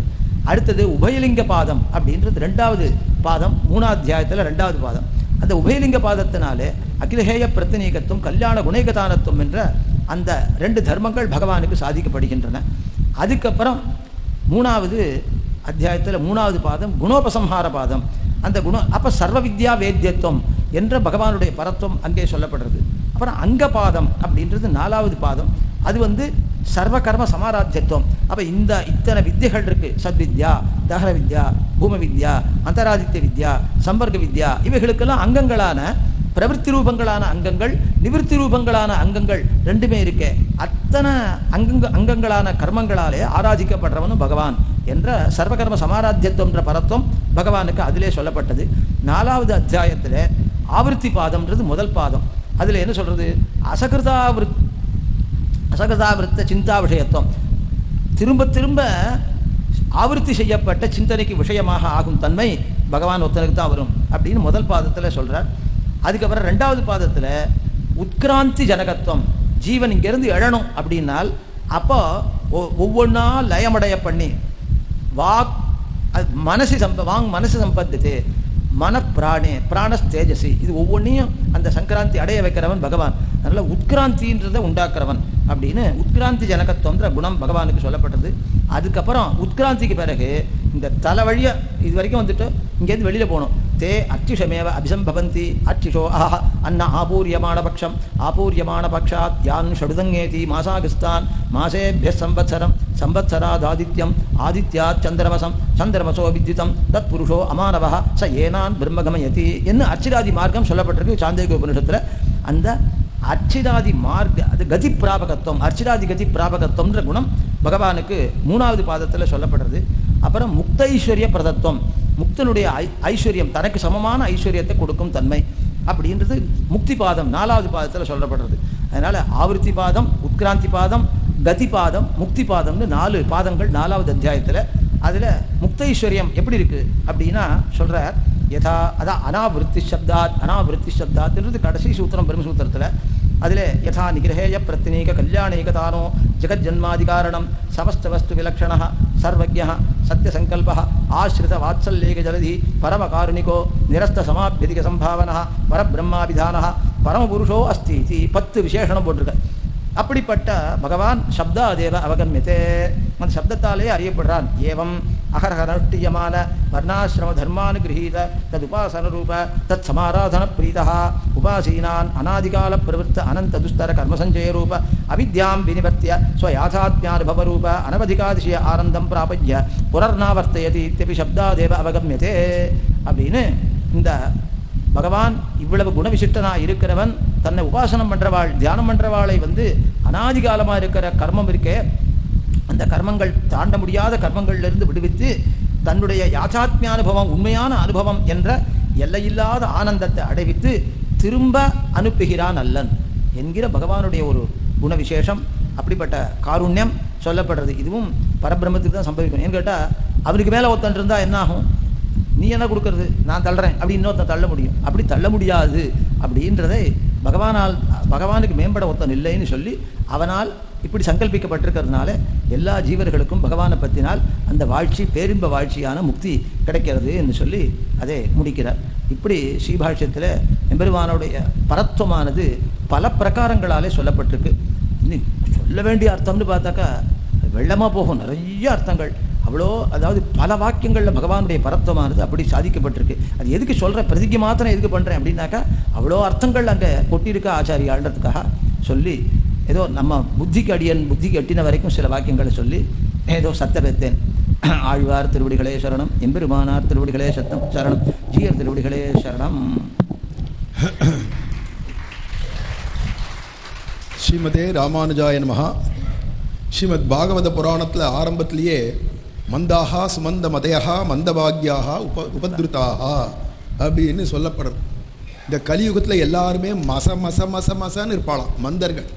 அடுத்தது உபயலிங்க பாதம் அப்படின்றது 2வது பாதம், 3வது அத்தியாயத்தில் 2வது பாதம். அந்த உபயலிங்க பாதத்தினாலே அகிலஹேய பிரத்தினீகத்துவம் கல்யாண குணைகதானத்துவம் என்ற அந்த 2 தர்மங்கள் பகவானுக்கு சாதிக்கப்படுகின்றன. அதுக்கப்புறம் 3வது அத்தியாயத்தில் 3வது பாதம் குணோபசம்ஹார பாதம். அந்த குணம் அப்போ சர்வ வித்யா வேத்தியத்துவம் என்ற பகவானுடைய பரத்துவம் அங்கே சொல்லப்படுறது. அப்புறம் அங்கபாதம் அப்படின்றது 4வது பாதம். அது சர்வ கர்ம சமாராத்தியத்துவம். அப்போ இத்தனை வித்தியைகள் இருக்குது, சத்வித்யா, தகர வித்யா, பூம வித்யா, அந்தராதித்ய வித்யா, சம்பர்க்க வித்யா, இவைகளுக்கெல்லாம் அங்கங்களான பிரவருத்தி ரூபங்களான அங்கங்கள், நிவர்த்தி ரூபங்களான அங்கங்கள் ரெண்டுமே இருக்கே. அத்தனை அங்கங்களான கர்மங்களாலே ஆராதிக்கப்படுறவனும் பகவான் என்ற சர்வகர்ம சமாராத்தியத்துவம் என்ற பரத்துவம் பகவானுக்கு அதிலே சொல்லப்பட்டது. 4வது அத்தியாயத்தில் ஆவர்த்தி பாதம்ன்றது முதல் பாதம். அதில் என்ன சொல்கிறது, அசகிருதாவிருத்த சிந்தா விஷயத்துவம், திரும்ப திரும்ப ஆவர்த்தி செய்யப்பட்ட சிந்தனைக்கு விஷயமாக ஆகும் தன்மை பகவான் ஒருத்தனுக்கு தான் வரும் அப்படின்னு முதல் பாதத்தில் சொல்கிறார். அதுக்கப்புறம் 2வது பாதத்தில் உட்கிராந்தி ஜனகத்துவம், ஜீவன் இங்கேருந்து எழணும் அப்படின்னால் அப்போ ஒவ்வொன்றா லயமடைய பண்ணி மனசு சம்பத்து மனப்பிராணே பிராணஸ்தேஜசி, இது ஒவ்வொன்றையும் அந்த சங்கராந்தி அடைய வைக்கிறவன் பகவான். அதனால் உட்கிராந்தின்றதை உண்டாக்குறவன் அப்படின்னு உட்கிராந்தி ஜனகத்துவன்ற குணம் பகவானுக்கு சொல்லப்பட்டது. அதுக்கப்புறம் உட்கிராந்திக்கு பிறகு இந்த தலை வழியாக இது வரைக்கும் இங்கேருந்து வெளியில் போகணும். தே அச்சிஷமேவ அபிசம்பவந்தி அச்சிஷோ ஆஹ அன்ன ஆபூரியமானபக்ஷம் ஆபூரியமானபக்ஷாத் யான் ஷடுதங்கேதி மாசாகிஸ்தான் மாசேபிய சம்பத்சரம் சம்பத்சராதாதித்யம் ஆதித்யாத் சந்திரமசம் சந்திரமசோ வித்யுதம் தத் புருஷோ அமானவ ச ஏனான் பிரம்மகமயதி என்று அச்சிராதி மார்க்கம் சொல்லப்பட்டிருக்கு சாந்தோக்கிய உபனிஷத்தில். அந்த அர்ச்சிராதி மார்க்க அது கதி பிராபகத்துவம், அர்ச்சிராதி கதி பிராபகத்துவம்ன்ற குணம் பகவானுக்கு 3வது பாதத்தில் சொல்லப்படுறது. அப்புறம் முக்த ஐஸ்வர்ய பிரதத்துவம், முக்தனுடைய ஐஸ்வர்யம் தனக்கு சமமான ஐஸ்வர்யத்தை கொடுக்கும் தன்மை அப்படின்றது முக்தி பாதம் 4வது பாதத்தில் சொல்லப்படுறது. அதனால் ஆவர்த்தி பாதம், உட்கிராந்தி பாதம், கதி பாதம், முக்தி பாதம்னு 4 பாதங்கள் 4வது அத்தியாயத்தில். அதில் முக்த ஐஸ்வர்யம் எப்படி இருக்குது அப்படின்னா சொல்கிறார், யதா அதான் அனாவிருத்தி சப்தாத்ன்றது கடைசி சூத்திரம் பிரம்மசூத்திரத்தில். அதில் யதா நிகிரஹேய பிரத்தினீக கல்யாணேகதானோ ஜெகஜன்மாதிகாரணம் சமஸ்தவஸ்து விலக்ஷண சர்வஜ்ஞ சத்யசங்கல்ப ஆஸ்ரித வாத்சல்யேக ஜலதி பரமகாருணிகோ நிரஸ்த சமாபியதிக சம்பாவன பரபிரம்மாபிதான பரமபுருஷோ அஸ்தி இது 10 விசேஷணம் போட்டிருக்க. அப்படிப்பட்ட பகவான் சப்தாதேவ அவகமியதே, அந்த சப்தத்தாலே அறியப்படுறான். ஏவம் அகரஹரஷ்டியமான வர்ணாசிரம தர்மானு கிரகீத தது உபாசன ரூப தத் சமாராதன பிரீதா உபாசீனான் அநாதிகால பிரவருத்த அனந்த துஸ்தர கர்மசஞ்சய ரூப அவித்யாம் வினிவர்த்திய ஸ்வயாதாத்மியானுபவ ரூப அனவதிகாதிசய ஆனந்தம் பிராபய்ய புனர்நாவர்த்தயதி இत्यपि சப்தாதேவ அவகமியதே அப்படின்னு இந்த பகவான் இவ்வளவு குணவிசிஷ்டனாக இருக்கிறவன் தன்னை உபாசனம் பண்ணுறவாள், தியானம் பண்ணுறவாளை அனாதி காலமாக இருக்கிற கர்மம் இருக்கே, அந்த கர்மங்கள் தாண்ட முடியாத கர்மங்களிலிருந்து விடுவித்து தன்னுடைய யாச்சாத்மிய அனுபவம், உண்மையான அனுபவம் என்ற எல்லையில்லாத ஆனந்தத்தை அடைவித்து திரும்ப அனுப்புகிறான் அல்லன் என்கிற பகவானுடைய ஒரு குண விசேஷம். அப்படிப்பட்ட காருண்யம் சொல்லப்படுறது. இதுவும் பரபிரம்மத்துக்கு தான் சம்பவிக்கும். ஏன்னு கேட்டால் அவருக்கு மேலே ஒருத்தன் இருந்தால் என்ன ஆகும்? நீ என்ன கொடுக்கறது, நான் தள்ளுறேன் அப்படி இன்னொருத்தன் தள்ள முடியும். அப்படி தள்ள முடியாது அப்படின்றதை பகவானுக்கு மேம்பட ஒருத்தன் இல்லைன்னு சொல்லி அவனால் இப்படி சங்கல்பிக்கப்பட்டிருக்கிறதுனால எல்லா ஜீவர்களுக்கும் பகவானை பற்றினால் அந்த வாழ்ச்சி பேரின்ப வாழ்ச்சியான முக்தி கிடைக்கிறது என்று சொல்லி அதை முடிக்கிறார். இப்படி ஸ்ரீபாஷ்யத்தில் எம்பெருமானுடைய பரத்துவமானது பல பிரகாரங்களாலே சொல்லப்பட்டிருக்கு. இன்னும் சொல்ல வேண்டிய அர்த்தம்னு பார்த்தாக்கா வெள்ளமாக போகும், நிறைய அர்த்தங்கள். அவ்வளோ, அதாவது பல வாக்கியங்களில் பகவானுடைய பரத்துவமானது அப்படி சாதிக்கப்பட்டிருக்கு. அது எதுக்கு சொல்கிற, பிரதிக்கு மாத்திரம் எதுக்கு பண்ணுறேன் அப்படின்னாக்கா அவ்வளோ அர்த்தங்கள் அங்கே கொட்டியிருக்கா ஆச்சாரியாள்ன்றதுக்காக சொல்லி ஏதோ நம்ம புத்திக்கு எட்டின வரைக்கும் சில வாக்கியங்களை சொல்லி ஏதோ சத்த வைத்தேன். ஆழ்வார் திருவடிகளே சரணம், எம்பெருமானார் திருவடிகளே சரணம், ஜீயர் திருவடிகளே சரணம். ஸ்ரீமதே ராமானுஜாய நமஹ. ஸ்ரீமத் பாகவத புராணத்தில் ஆரம்பத்திலேயே மந்தாஹா சுமந்த மதயா மந்தபாக்யாஹா உபத்ருதாஹா அப்படின்னு சொல்லப்படுறது. இந்த கலியுகத்தில் எல்லாருமே மசன்னு இருப்பாளாம் மந்தர்கள்.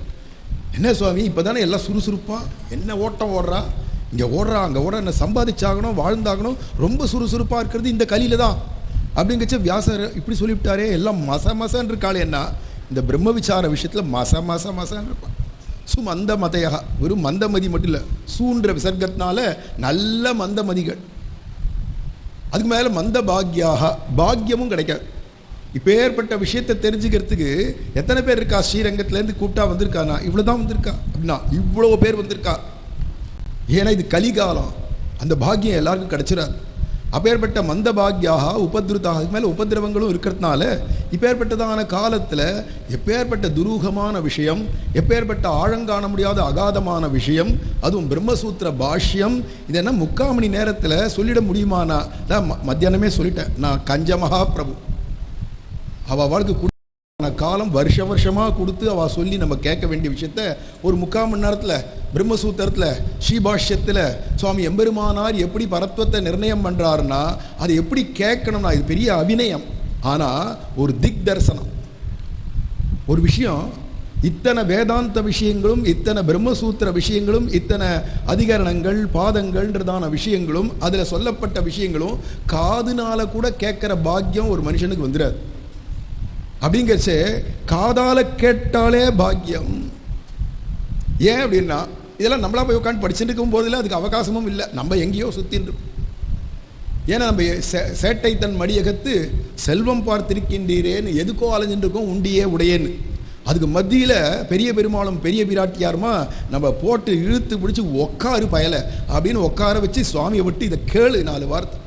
என்ன சுவாமி இப்போ தானே எல்லாம் சுறுசுறுப்பாக என்ன ஓட்டம் ஓடுறா, இங்கே ஓடுறா அங்கே ஓடுறா, என்ன சம்பாதிச்சாகணும் வாழ்ந்தாகணும், ரொம்ப சுறுசுறுப்பாக இருக்கிறது இந்த கலியில தான் அப்படிங்கச்ச வியாசர் இப்படி சொல்லிவிட்டாரே. எல்லாம் மசன்னு இருக்காளே. என்ன இந்த பிரம்ம விசார விஷயத்தில் மசன்னு இருப்பாள். மந்த மதையா, வெறும் மந்தமதி மட்டும் இல்லை, சூன்ற விசர்க்கத்தினால நல்ல மந்தமதிகள். அதுக்கு மேலே மந்த பாக்யாக, பாக்யமும் கிடைக்காது. இப்போ ஏற்பட்ட விஷயத்தை தெரிஞ்சுக்கிறதுக்கு எத்தனை பேர் இருக்கா? ஸ்ரீரங்கத்துலேருந்து கூப்பிட்டா வந்திருக்கானா? இவ்வளோ தான் வந்திருக்கா அப்படின்னா இவ்வளோ பேர் வந்திருக்கா. ஏன்னா இது கலிகாலம், அந்த பாக்கியம் எல்லாருக்கும் கிடைச்சிடாது. அப்பேற்பட்ட மந்த பாக்யாக உபத்ருதாக, அதுக்கு மேலே உபதிரவங்களும் இருக்கிறதுனால இப்பேற்பட்டதான காலத்தில் எப்பேற்பட்ட துரூகமான விஷயம், எப்பேற்பட்ட ஆழங்காண முடியாத அகாதமான விஷயம், அதுவும் பிரம்மசூத்திர பாஷ்யம், இதெல்லாம் 3/4 மணி நேரத்தில் சொல்லிட முடியுமானா? நான் மத்தியானமே சொல்லிட்டேன். நான் கஞ்சமகா பிரபு அவளுக்கு காலம் வருஷமாக கொடுத்து அவள் சொல்லி நம்ம கேட்க வேண்டிய விஷயத்த ஒரு 3/4 மணி நேரத்தில் பிரம்மசூத்திரத்தில் ஸ்ரீபாஷ்யத்தில் சுவாமி எம்பெருமானார் எப்படி பரத்வத்தை நிர்ணயம் பண்ணுறாருன்னா அதை எப்படி கேட்கணும்னா இது பெரிய அபிநயம். ஆனால் ஒரு திக் தரிசனம், ஒரு விஷயம், இத்தனை வேதாந்த விஷயங்களும், இத்தனை பிரம்மசூத்திர விஷயங்களும், இத்தனை அதிகரணங்கள் பாதங்கள்ன்றதான விஷயங்களும், அதில் சொல்லப்பட்ட விஷயங்களும் காதுனால கூட கேட்குற பாக்கியம் ஒரு மனுஷனுக்கு வந்துடாது. அப்படிங்கிறச்சே காதால கேட்டாலே பாக்கியம். ஏன் அப்படின்னா இதெல்லாம் நம்மளா போய் உட்காந்து படிச்சுட்டு இருக்கும் போதில் அதுக்கு அவகாசமும் இல்லை, நம்ம எங்கேயோ சுத்தின்னு இருக்கோம். ஏன்னா நம்ம சேட்டை தன் மடியகத்து செல்வம் பார்த்திருக்கின்றீரேன்னு எதுக்கோ அலைஞ்சுட்டு இருக்கோம், உண்டியே உடையேன்னு. அதுக்கு மத்தியில் பெரிய பெருமாளும் பெரிய பிராட்டியாருமா நம்ம போட்டு இழுத்து பிடிச்சி உக்காரு பயலை அப்படின்னு உட்கார வச்சு சுவாமியை விட்டு இதை கேளு 4 வார்த்தை.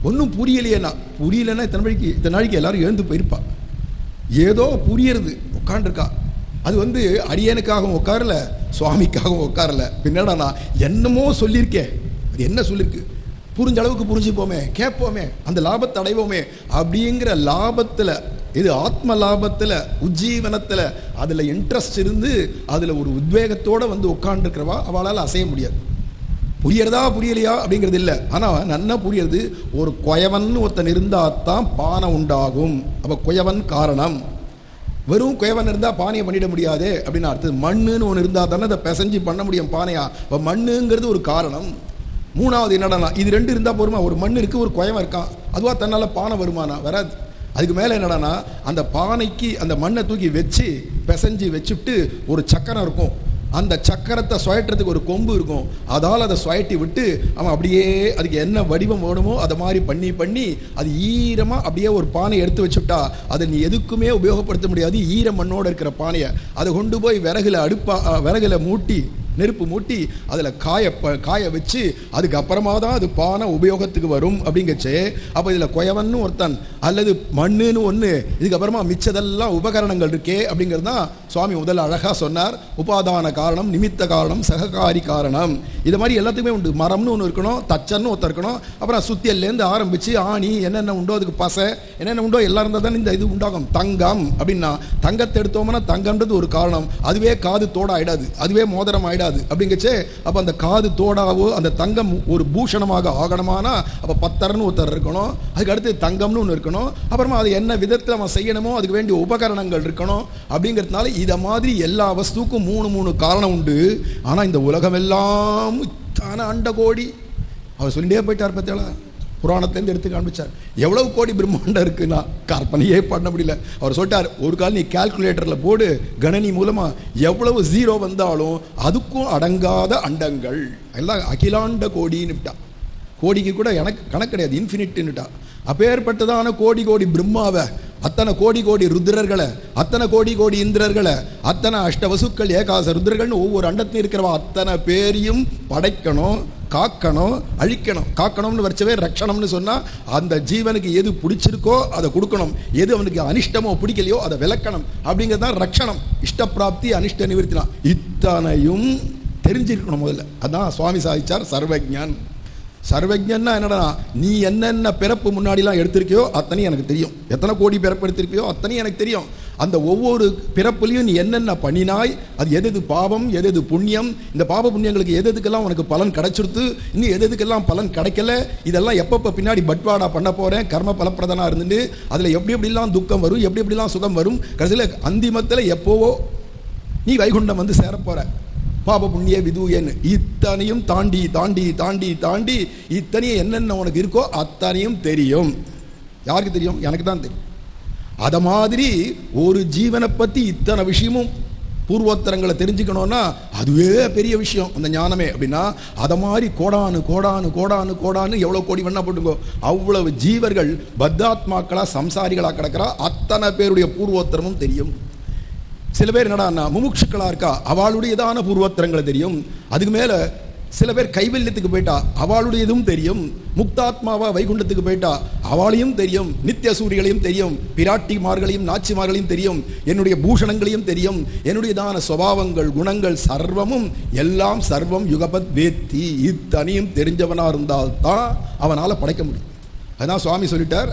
ஒன்றும் புரியலையேண்ணா, புரியலன்னா இத்தனை நாளைக்கு எல்லாரும் எழுந்து போயிருப்பா. ஏதோ புரியறது உட்காண்டிருக்கா. அது அடியனுக்காகவும் உட்காரல, சுவாமிக்காகவும் உட்காரல. பின்னடா நான் என்னமோ சொல்லியிருக்கேன், அது என்ன சொல்லியிருக்கு, புரிஞ்ச அளவுக்கு புரிஞ்சுப்போமே, கேட்போமே, அந்த லாபத்தை அடைவோமே அப்படிங்கிற லாபத்தில், இது ஆத்ம லாபத்தில், உஜ்ஜீவனத்தில், அதில் இன்ட்ரெஸ்ட் இருந்து அதில் ஒரு உத்வேகத்தோடு உட்காண்டிருக்கிறவா அவளால் அசைய முடியாது. புரியறதா புரியலையா அப்படிங்கிறது இல்லை. ஆனால் நன்னா புரியுறது. ஒரு குயவன் ஒருத்தன் இருந்தால் தான் பானை உண்டாகும். அப்போ குயவன் காரணம். வெறும் குயவன் இருந்தால் பானையை பண்ணிட முடியாது அப்படின்னு அர்த்தம். மண்ணுன்னு ஒன்று இருந்தால் தானே அதை பிசைஞ்சு பண்ண முடியும் பானையா. இப்போ மண்ணுங்கிறது ஒரு காரணம். 3வது என்னடா, இது 2 இருந்தால் போருமா? ஒரு மண் இருக்குது, ஒரு குயவன் இருக்கான், அதுவாக தன்னால் பானை வருமானா? வராது. அதுக்கு மேலே என்னடானா, அந்த பானைக்கு அந்த மண்ணை தூக்கி வச்சு பிசைஞ்சு வச்சுட்டு ஒரு சக்கரம் இருக்கும், அந்த சக்கரத்தை சுயட்டுறதுக்கு ஒரு கொம்பு இருக்கும், அதால் அதை சுயட்டி விட்டு அவன் அப்படியே அதுக்கு என்ன வடிவம் வேணுமோ அதை மாதிரி பண்ணி அது ஈரமாக அப்படியே ஒரு பானையை எடுத்து வச்சுட்டா அதை நீ எதுக்குமே உபயோகப்படுத்த முடியாது. ஈர மண்ணோடு இருக்கிற பானையை அதை கொண்டு போய் விறகுல மூட்டி நெருப்பு மூட்டி அதில் காய வச்சு அதுக்கப்புறமா தான் அது பானை உபயோகத்துக்கு வரும் அப்படிங்கச்சு. அப்போ இதில் குயவன்னு ஒருத்தன் அல்லது மண்ணுன்னு ஒன்று, இதுக்கப்புறமா மிச்சதெல்லாம் உபகரணங்கள் இருக்கே அப்படிங்கிறது தான் சுவாமி முதல்ல அழகாக சொன்னார். உபாதான காரணம், நிமித்த காரணம், சககாரி காரணம். இது மாதிரி எல்லாத்துக்குமே உண்டு. மரம்னு ஒன்று இருக்கணும், தச்சன்னு ஒருத்தர் இருக்கணும், அப்புறம் சுத்தியல்லேருந்து ஆரம்பித்து ஆணி என்னென்ன உண்டோ, அதுக்கு பசை என்னென்ன உண்டோ எல்லாம் இருந்தால் தான் இந்த இது உண்டாகும். தங்கம் அப்படின்னா தங்கத்தை எடுத்தோம்னா தங்கம்ன்றது ஒரு காரணம், அதுவே காது தோட ஆயிடாது, அதுவே மோதிரம் ஆயிடாது அப்படிங்கச்சே. அப்போ அந்த காது தோடாவோ அந்த தங்கம் ஒரு பூஷணமாக ஆகணுமானா அப்போ பத்தர்னு ஒருத்தர் இருக்கணும், அதுக்கு அடுத்து தங்கம்னு ஒன்று இருக்கணும், அப்புறமா அது என்ன விதத்தில் அவன் செய்யணுமோ அதுக்கு வேண்டிய உபகரணங்கள் இருக்கணும். அப்படிங்கிறதுனால இதை மாதிரி எல்லா வஸ்துக்கும் 3 காரணம் உண்டு. ஆனால் இந்த உலகம் எல்லாம் தான அண்ட கோடி அவர் சொல்லிட்டே போயிட்டார். பத்தியால புராணத்திலேருந்து எடுத்து காண்பிச்சார். எவ்வளவு கோடி பிரம்மாண்டம் இருக்குன்னா கற்பனையே பண்ண முடியல. அவர் சொல்லிட்டார், ஒரு கால் நீ கால்குலேட்டரில் போடு, கணனி மூலமாக எவ்வளவு ஜீரோ வந்தாலும் அதுக்கும் அடங்காத அண்டங்கள் எல்லாம் அகிலாண்ட கோடின்னுட்டா. கோடிக்கு கூட எனக்கு கணக்கு கிடையாது, இன்ஃபினிட்டுன்னுட்டா. அப்பேற்பட்டதான கோடி பிரம்மாவை, அத்தனை கோடி ருத்ரர்களை, அத்தனை கோடி இந்திரர்களை, அத்தனை அஷ்டவசுக்கள், ஏகாச ருத்ரர்கள்னு ஒவ்வொரு அண்டத்தையும் இருக்கிறவா அத்தனை பேரையும் படைக்கணும், காக்கணும், அழிக்கணும். காக்கணும்னு வச்சவே ரட்சணம்னு சொன்னால் அந்த ஜீவனுக்கு எது பிடிச்சிருக்கோ அதை கொடுக்கணும், எது அவனுக்கு அனிஷ்டமோ பிடிக்கலையோ அதை விளக்கணும். அப்படிங்கிறது தான் ரட்சணம். இஷ்டப்பிராப்தி, அனிஷ்ட நிவர்த்தினா இத்தனையும் தெரிஞ்சிருக்கணும் முதல்ல. அதான் சுவாமி சாதிச்சார் சர்வஜன். சர்வஜன்னா என்னடா, நீ என்னென்ன பிறப்பு முன்னாடிலாம் எடுத்திருக்கியோ அத்தனையும் எனக்கு தெரியும். எத்தனை கோடி பிறப்பு எடுத்திருக்கியோ அத்தனையும் எனக்கு தெரியும். அந்த ஒவ்வொரு பிறப்புலையும் நீ என்னென்ன பண்ணினாய், அது எது பாவம், எது புண்ணியம், இந்த பாவ புண்ணியங்களுக்கு எதுக்கெல்லாம் உனக்கு பலன் கிடைச்சிருத்து, இன்னும் எதுக்கெல்லாம் பலன் கிடைக்கல, இதெல்லாம் எப்பப்போ பின்னாடி பட்வாடா பண்ண போகிறேன், கர்ம பலப்பிரதனாக இருந்துட்டு அதில் எப்படிலாம் துக்கம் வரும், எப்படிலாம் சுகம் வரும், கடைசியில் அந்திமத்தில் எப்போவோ நீ வைகுண்டம் வந்து சேரப்போகிற. பாப புண்ணிய விதூயன் இத்தனையும் தாண்டி தாண்டி தாண்டி தாண்டி இத்தனையும் என்னென்ன உனக்கு இருக்கோ அத்தனையும் தெரியும். யாருக்கு தெரியும்? எனக்கு தான் தெரியும். அதை மாதிரி ஒரு ஜீவனை பற்றி இத்தனை விஷயமும் பூர்வோத்தரங்களை தெரிஞ்சுக்கணும்னா அதுவே பெரிய விஷயம், அந்த ஞானமே. அப்படின்னா அதை மாதிரி கோடானு எவ்வளோ கோடி வேணா போட்டுக்கோ, அவ்வளவு ஜீவர்கள் பத்தாத்மாக்களா சம்சாரிகளாக கிடக்கிறா, அத்தனை பேருடைய பூர்வோத்தரமும் தெரியும். சில பேர் என்னடா முமுட்சுக்களா இருக்கா, அவளுடையதான பூர்வோத்தரங்களை தெரியும். அதுக்கு மேலே சில பேர் கைவல்யத்துக்கு போயிட்டா அவளுடையதும் தெரியும். முக்தாத்மாவா வைகுண்டத்துக்கு போயிட்டா அவளையும் தெரியும். நித்திய சூரியகளையும் தெரியும், பிராட்டிமார்களையும் நாச்சிமார்களையும் தெரியும், என்னுடைய பூஷணங்களையும் தெரியும், என்னுடையதான சுபாவங்கள் குணங்கள் சர்வமும் எல்லாம் சர்வம் யுகபத் வேத்தி. இத்தனையும் தெரிஞ்சவனா இருந்தால்தான் அவனால் படைக்க முடியும். அதான் சுவாமி சொல்லிட்டார்,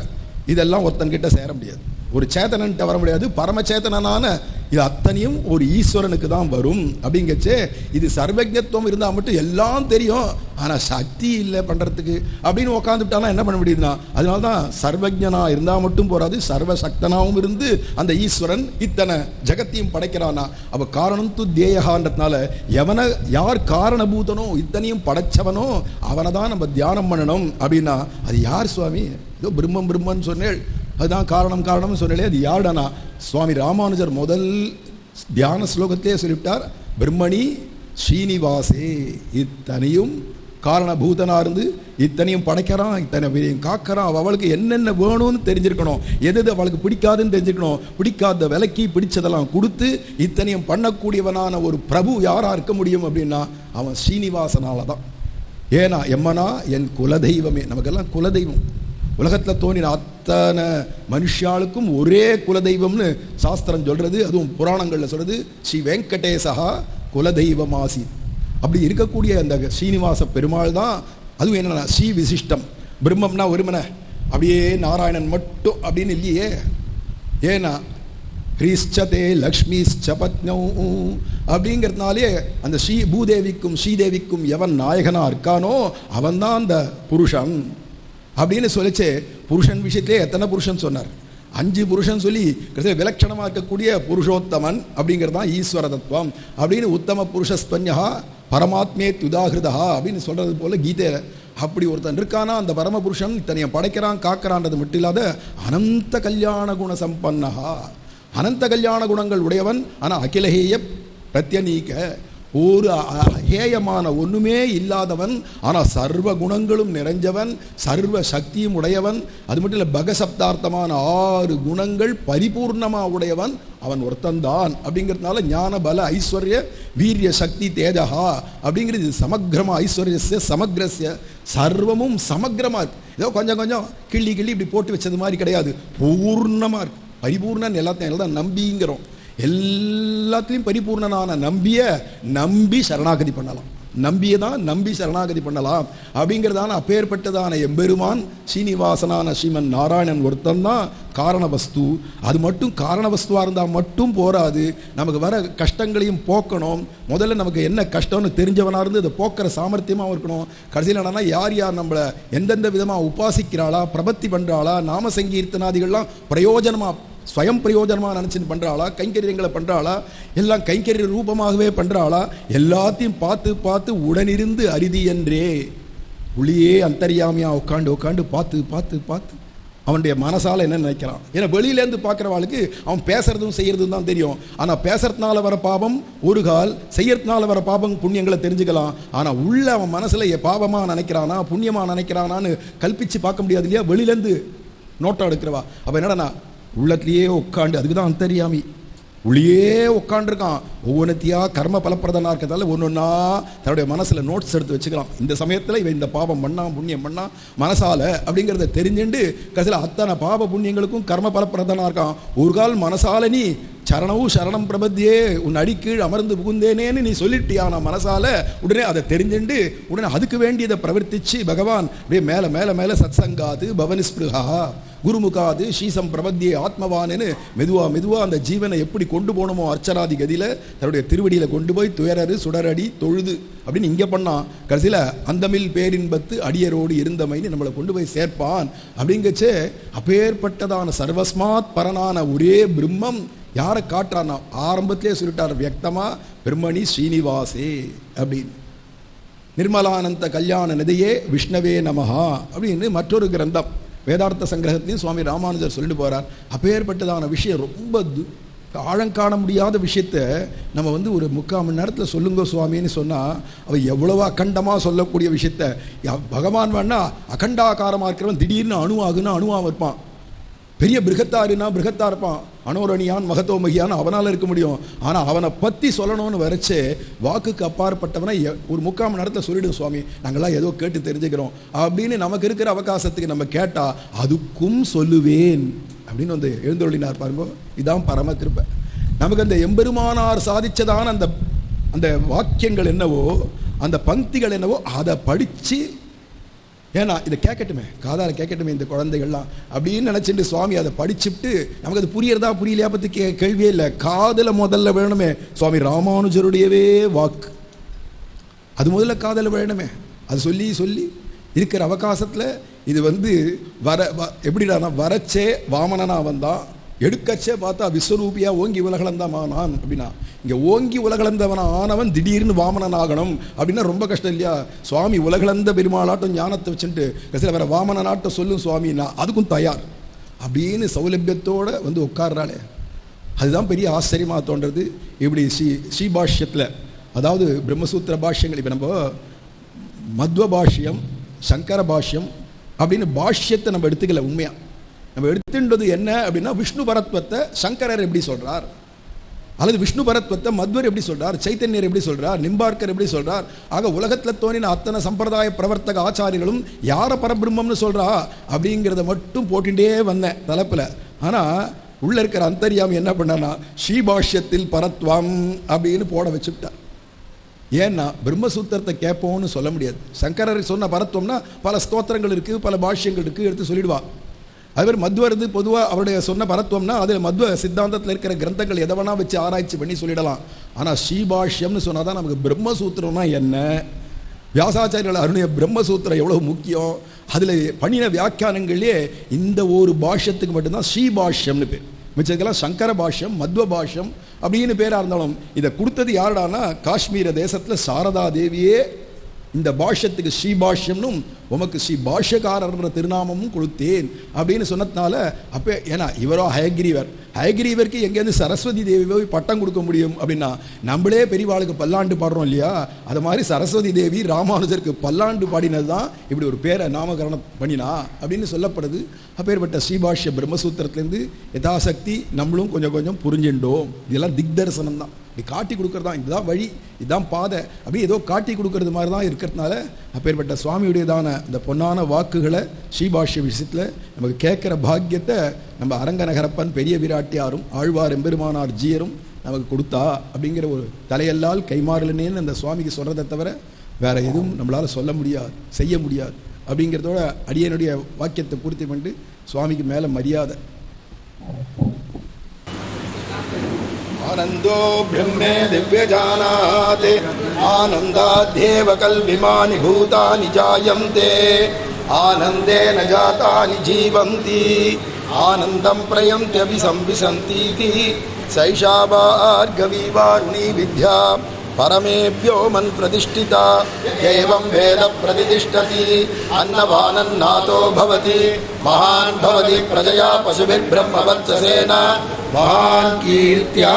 இதெல்லாம் ஒருத்தன்கிட்ட சேர முடியாது, ஒரு சேத்தனன்ட்ட வர முடியாது. பரமச்சேதனான இது அத்தனையும் ஒரு ஈஸ்வரனுக்கு தான் வரும். அப்படிங்கச்சே இது சர்வஜத்துவம் இருந்தால் மட்டும் எல்லாம் தெரியும், ஆனால் சக்தி இல்லை பண்ணுறதுக்கு அப்படின்னு உட்காந்துட்டாலும் என்ன பண்ண முடியுதுன்னா, அதனால தான் சர்வஜனா இருந்தால் மட்டும் போகாது, சர்வசக்தனாகவும் இருந்து அந்த ஈஸ்வரன் இத்தனை ஜகத்தையும் படைக்கிறானா. அப்போ காரணம் து தேயகான்றதுனால எவனை யார் காரணபூதனோ இத்தனையும் படைச்சவனோ அவனை தான் நம்ம தியானம் பண்ணணும். அப்படின்னா அது யார் சுவாமி? ஏதோ பிரம்மன்னு சொன்னேன், அதுதான் காரணம்னு சொன்னாலே அது யாருடானா சுவாமி ராமானுஜர் முதல் தியான ஸ்லோகத்திலே சொல்லிவிட்டார், பிரம்மணி ஸ்ரீனிவாசே. இத்தனையும் காரணபூதனா இருந்து இத்தனையும் படைக்கிறான், இத்தனை பேரையும் காக்கிறான். அவளுக்கு என்னென்ன வேணும்னு தெரிஞ்சிருக்கணும், எது அவளுக்கு பிடிக்காதுன்னு தெரிஞ்சுக்கணும், பிடிக்காத விலைக்கு பிடிச்சதெல்லாம் கொடுத்து இத்தனையும் பண்ணக்கூடியவனான ஒரு பிரபு யாரா இருக்க முடியும் அப்படின்னா அவன் ஸ்ரீனிவாசனால தான். ஏன்னா எம்மனா என் குலதெய்வமே. நமக்கெல்லாம் குலதெய்வம் உலகத்தில் தோன்றின அத்தனை மனுஷாளுக்கும் ஒரே குலதெய்வம்னு சாஸ்திரம் சொல்றது, அதுவும் புராணங்களில் சொல்றது, ஸ்ரீ வெங்கடேசா குலதெய்வமாசி. அப்படி இருக்கக்கூடிய அந்த ஸ்ரீனிவாச பெருமாள் தான். அதுவும் என்னன்னா ஸ்ரீ விசிஷ்டம். பிரம்மம்னா ஒருமனை, அப்படியே நாராயணன் மட்டும் அப்படின்னு இல்லையே. ஏன்னா ஹ்ரீஷ்சதே லக்ஷ்மிஷ்ச பத்னௌ அப்படிங்கிறதுனாலே அந்த ஸ்ரீ பூதேவிக்கும் ஸ்ரீதேவிக்கும் எவன் நாயகனா இருக்கானோ அவன் தான் அந்த புருஷன் அப்படின்னு சொல்லிச்சு. புருஷன் விஷயத்திலே எத்தனை புருஷன் சொன்னார்? 5 புருஷன் சொல்லி விலட்சணமாக இருக்கக்கூடிய புருஷோத்தமன் அப்படிங்கிறது தான் ஈஸ்வர தத்துவம் அப்படின்னு உத்தம புருஷஸ்பன்யா பரமாத்மே துதாகிருதா அப்படின்னு சொல்றது போல கீதையில அப்படி ஒருத்தன் இருக்கானா அந்த பரமபுருஷன் இத்தனைய படைக்கிறான் காக்கிறான்றது மட்டும் இல்லாத அனந்த கல்யாண குண சம்பன்னஹா, அனந்த கல்யாண குணங்கள் உடையவன். ஆனால் அகிலஹேய பிரத்யநீக ஒரு ஹேயமான ஒன்றுமே இல்லாதவன், ஆனால் சர்வ குணங்களும் நிறைஞ்சவன், சர்வ சக்தியும் உடையவன். அது மட்டும் இல்லை, பகசப்தார்த்தமான 6 குணங்கள் பரிபூர்ணமாக உடையவன் அவன் ஒருத்தந்தான். அப்படிங்கிறதுனால ஞான பல ஐஸ்வர்ய வீரிய சக்தி தேஜகா அப்படிங்கிறது சமக்கிரமா, ஐஸ்வர்யஸ்ய சமக்கிரஸ்ய சர்வமும் சமக்கிரமாக இருக்கு. ஏதோ கொஞ்சம் கொஞ்சம் கிள்ளி இப்படி போட்டு வச்சது மாதிரி கிடையாது, பூர்ணமாக இருக்கு. பரிபூர்ணன் எல்லாத்தையும் நம்பிங்கிறோம். எல்லாத்துலேயும் பரிபூர்ணனான நம்பி சரணாகதி பண்ணலாம். நம்பி சரணாகதி பண்ணலாம் அப்படிங்கிறதான அப்பேற்பட்டதான எம்பெருமான் ஸ்ரீனிவாசனான ஸ்ரீமன் நாராயணன் ஒருத்தந்தான் காரண வஸ்து. அது மட்டும் காரண வஸ்துவாக இருந்தால் மட்டும் போராது, நமக்கு வர கஷ்டங்களையும் போக்கணும். முதல்ல நமக்கு என்ன கஷ்டம்னு தெரிஞ்சவனாக இருந்து அதை போக்குற சாமர்த்தியமாகவும் இருக்கணும். கடைசியில் என்னன்னா, யார் நம்மளை எந்தெந்த விதமாக உபாசிக்கிறாளா, பிரபத்தி பண்ணுறாளா, நாம சங்கீர்த்தனாதிகள்லாம் பிரயோஜனமாக ஸ்வயம் பிரயோஜனமாக நினச்சின்னு பண்ணுறாளா, கைங்கரியங்களை பண்ணுறாளா, எல்லாம் கைங்கரிய ரூபமாகவே பண்ணுறாளா, எல்லாத்தையும் பார்த்து உடனிருந்து அரிதி என்றே உள்ளியே அந்தரியாமையாக உட்காந்து பார்த்து அவனுடைய மனசால் என்ன நினைக்கிறான். ஏன்னா வெளியிலேருந்து பார்க்குறவாளுக்கு அவன் பேசுறதும் செய்யறதும் தான் தெரியும். ஆனால் பேசுறதுனால வர பாபம் ஒரு கால், செய்யறதுனால வர பாபம் புண்ணியங்களை தெரிஞ்சுக்கலாம். ஆனால் உள்ள அவன் மனசில் பாவமாக நினைக்கிறானா புண்ணியமாக நினைக்கிறானான்னு கல்பிச்சு பார்க்க முடியாது இல்லையா, வெளியிலேருந்து நோட்டம் எடுக்கிறவா. அப்போ என்னடா உள்ளத்திலேயே உட்காண்டு, அதுக்கு தான் அந்தரியாமி, உள்ளே உட்காண்டிருக்கான். ஒவ்வொன்றத்தையாக கர்ம பலப்பிரதனாக இருக்கிறதால ஒன்றா தன்னுடைய மனசில் நோட்ஸ் எடுத்து வச்சுக்கலாம். இந்த சமயத்தில் இவன் இந்த பாவம் பண்ணான் புண்ணியம் பண்ணான் மனசால அப்படிங்கிறத தெரிஞ்சுண்டு கடைசியில் அத்தனை பாப புண்ணியங்களுக்கும் கர்ம பலப்பிரதனாக இருக்கான். ஒரு கால் மனசால நீ சரணவும் சரணம் பிரபத்தியே உன் அடிக்கீழ் அமர்ந்து புகுந்தேனேன்னு நீ சொல்லிட்டியா, நான் மனசால உடனே அதை தெரிஞ்சுண்டு உடனே அதுக்கு வேண்டியதை பிரவர்த்திச்சு பகவான் அப்படியே மேலே சத்சங்காது பவனிஸ்பிருகா குருமுகாது ஸ்ரீசம் பிரபத்தியே ஆத்மவான்னு மெதுவாக அந்த ஜீவனை எப்படி கொண்டு போகணுமோ அர்ச்சனாதி கதியில் தன்னுடைய திருவடியில் கொண்டு போய் துயரறு சுடரடி தொழுது அப்படின்னு இங்கே பண்ணான். கடைசியில் அந்தமில் பேரின்பத்து அடியரோடு இருந்தமைன்னு நம்மளை கொண்டு போய் சேர்ப்பான். அப்படிங்கச்சே அப்பேற்பட்டதான சர்வஸ்மாத் பரனான ஒரே பிரம்மம் யாரை காட்டுறான்னா, ஆரம்பத்திலே சொல்லிட்டார் வியக்தமா பிரம்மணி ஸ்ரீனிவாசே அப்படின்னு. நிர்மலானந்த கல்யாண நிதியே விஷ்ணவே நமஹா அப்படின்னு மற்றொரு கிரந்தம் வேதார்த்த சங்கிரகத்தையும் சுவாமி ராமானுஜர் சொல்லிட்டு போகிறார். அப்பேற்பட்டதான விஷயம் ரொம்ப ஆழங்காண முடியாத விஷயத்த நம்ம ஒரு 3/4 மணி நேரத்தில் சொல்லுங்க சுவாமின்னு சொன்னால் அவள் எவ்வளவோ அகண்டமாக சொல்லக்கூடிய விஷயத்த பகவான் வேணா அகண்டாகாரமாக இருக்கிறவன் திடீர்னு அணுவாக இருப்பான். பெரிய பிருகத்தாருன்னா பிருகத்தா இருப்பான், அனோரணியான் மகத்தோ மகியான்னு அவனால் இருக்க முடியும். ஆனால் அவனை பற்றி சொல்லணும்னு வரைச்சே வாக்குக்கு அப்பாற்பட்டவனை ஒரு 3/4 மணி நேரத்தில் சொல்லிவிடும் சுவாமி, நாங்கள்லாம் ஏதோ கேட்டு தெரிஞ்சுக்கிறோம் அப்படின்னு நமக்கு இருக்கிற அவகாசத்துக்கு நம்ம கேட்டால் அதுக்கும் சொல்லுவேன் அப்படின்னு எழுந்தொழினார் பாருங்க. இதான் பரம கிருபை. நமக்கு அந்த எம்பெருமானார் சாதிச்சதான அந்த வாக்கியங்கள் என்னவோ, அந்த பங்கிகள் என்னவோ அதை படித்து, ஏன்னா இதை கேட்கட்டுமே, காதால் கேட்கட்டுமே இந்த குழந்தைகள்லாம் அப்படின்னு நினச்சிட்டு சுவாமி அதை படிச்சுட்டு நமக்கு அது புரியறதா புரியலையா பற்றி கேள்வியே இல்லை. காதில் முதல்ல வேணுமே சுவாமி ராமானுஜருடையவே வாக்கு, அது முதல்ல காதில் வேணுமே. அது சொல்லி இருக்கிற அவகாசத்தில் இது எப்படிடானா வரச்சே வாமனனா வந்தான், எடுக்கச்சே பார்த்தா விஸ்வரூபியா ஓங்கி உலகளந்தான் ஆனான் அப்படின்னா, இங்கே ஓங்கி உலகளந்தவன ஆனவன் திடீர்னு வாமனன் ஆகணும் அப்படின்னா ரொம்ப கஷ்டம் இல்லையா. சுவாமி உலகளந்த பெருமாளாட்டம் ஞானத்தை வச்சுட்டு கடைசியில் வேற வாமன நாட்டம் சொல்லும் சுவாமின்னா அதுக்கும் தயார் அப்படின்னு சௌலபியத்தோடு உட்கார்றாளே, அதுதான் பெரிய ஆச்சரியமாக தோன்றது. இப்படி ஸ்ரீபாஷ்யத்தில், அதாவது பிரம்மசூத்திர பாஷ்யங்கள், இப்போ நம்ம மத்வ பாஷ்யம் சங்கர பாஷ்யம் அப்படின்னு பாஷ்யத்தை நம்ம எடுத்துக்கல. உண்மையாக நம்ம எடுத்துன்றது என்ன அப்படின்னா, விஷ்ணு பரத்வத்தை சங்கரர் எப்படி சொல்றார், அல்லது விஷ்ணு பரத்வத்தை மத்வர் எப்படி சொல்றார், சைத்தன்யர் எப்படி சொல்றார், நிம்பார்க்கர் எப்படி சொல்றார். ஆக உலகத்தில் தோணின அத்தனை சம்பிரதாய பிரவர்த்தக ஆச்சாரியர்களும் யாரை பரபிரம்மம்னு சொல்றா அப்படிங்கிறத மட்டும் போட்டுட்டே வந்தேன் தலைப்பில். ஆனால் உள்ள இருக்கிற அந்தரியாமி என்ன பண்ணான்னா ஸ்ரீபாஷ்யத்தில் பரத்வம் அப்படின்னு போட வச்சுட்டார். ஏன்னா பிரம்மசூத்திரத்தை கேட்போம்னு சொல்ல முடியாது. சங்கரர் சொன்ன பரத்வம்னா பல ஸ்தோத்திரங்கள் இருக்குது, பல பாஷ்யங்கள் இருக்குது, எடுத்து சொல்லிடுவா. அதுமாதிரி மத்வரது பொதுவாக அவருடைய சொன்ன பரத்வம்னா அதில் மத்வ சித்தாந்தத்தில் இருக்கிற கிரந்தங்கள் எதை வேணா வச்சு ஆராய்ச்சி பண்ணி சொல்லிடலாம். ஆனால் ஸ்ரீபாஷ்யம்னு சொன்னால் தான் நமக்கு பிரம்மசூத்திரம்னா என்ன, வியாசாச்சாரியர்கள் அருணிய பிரம்மசூத்திரம் எவ்வளோ முக்கியம், அதில் பண்ணின வியாக்கியானங்கள்லேயே இந்த ஒரு பாஷ்யத்துக்கு மட்டும்தான் ஸ்ரீபாஷ்யம்னு பேர். மிச்சதுக்கெல்லாம் சங்கர பாஷ்யம் மத்வ பாஷ்யம் அப்படின்னு பேராக இருந்தாலும் இதை கொடுத்தது யாருடானா காஷ்மீர தேசத்தில் சாரதா தேவியே இந்த பாஷ்யத்துக்கு ஸ்ரீபாஷ்யம்னும் உமக்கு ஸ்ரீ பாஷ்யக்காரர்ன்ற திருநாமமும் கொடுத்தேன் அப்படின்னு சொன்னதுனால அப்போ ஏன்னா இவரோ ஹயகிரீவருக்கு எங்கேருந்து சரஸ்வதி தேவி போய் பட்டம் கொடுக்க முடியும் அப்படின்னா நம்மளே பெரியவாளுக்கு பல்லாண்டு பாடுறோம் இல்லையா, அது மாதிரி சரஸ்வதி தேவி ராமானுஜருக்கு பல்லாண்டு பாடினது தான் இப்படி ஒரு பேரை நாமகரணம் பண்ணினா அப்படின்னு சொல்லப்படுது. அப்பேற்பட்ட ஸ்ரீபாஷ்ய பிரம்மசூத்திரத்துலேருந்து யதாசக்தி நம்மளும் கொஞ்சம் கொஞ்சம் புரிஞ்சுட்டோம். இதெல்லாம் திக்தர்சனம் தான், இப்படி காட்டி கொடுக்கறது தான், இதுதான் வழி, இதுதான் பாதை, அப்படி ஏதோ காட்டி கொடுக்கறது மாதிரி தான் இருக்கிறதுனால அப்பேற்பட்ட சுவாமியுடையதான இந்த பொன்னான வாக்குகளை ஸ்ரீபாஷ்ய விஷயத்தில் நமக்கு கேட்குற பாக்கியத்தை நம்ம அரங்கநகரப்பன் பெரிய விராட்டியாரும் ஆழ்வார் எம்பெருமானார் ஜீயரும் நமக்கு கொடுத்தா அப்படிங்கிற ஒரு தலையல்லால் கைமாறலனேன்னு அந்த சுவாமிக்கு சொல்கிறத தவிர வேற எதுவும் நம்மளால் சொல்ல முடியாது, செய்ய முடியாது. அப்படிங்கிறதோட அடியனுடைய வாக்கியத்தை பூர்த்தி பண்ணிட்டு சுவாமிக்கு மேலே மரியாதை. ஆனந்தோ பிரம்மே திவ்யஜானாதே ஆனந்தாத்யேவ கல்விமானி பூதானி ஜாயந்தே ஆனந்தேன ஜாதானி ஜீவந்தி ஆனந்தம் பிரயந்த்யபி சம்பிசந்தீதி சைஷா பார்கவி வாருணி வித்யா பரமேப்யோ மன் பிரதிஷ்டிதா ஏவம் வேத பிரதிஷ்டதி அன்னவானன்னாதோ பவதி மகான் பவதி பிரஜயா பசுபிர் பிரம்மவத்சசேன மகான் கீர்த்தியா.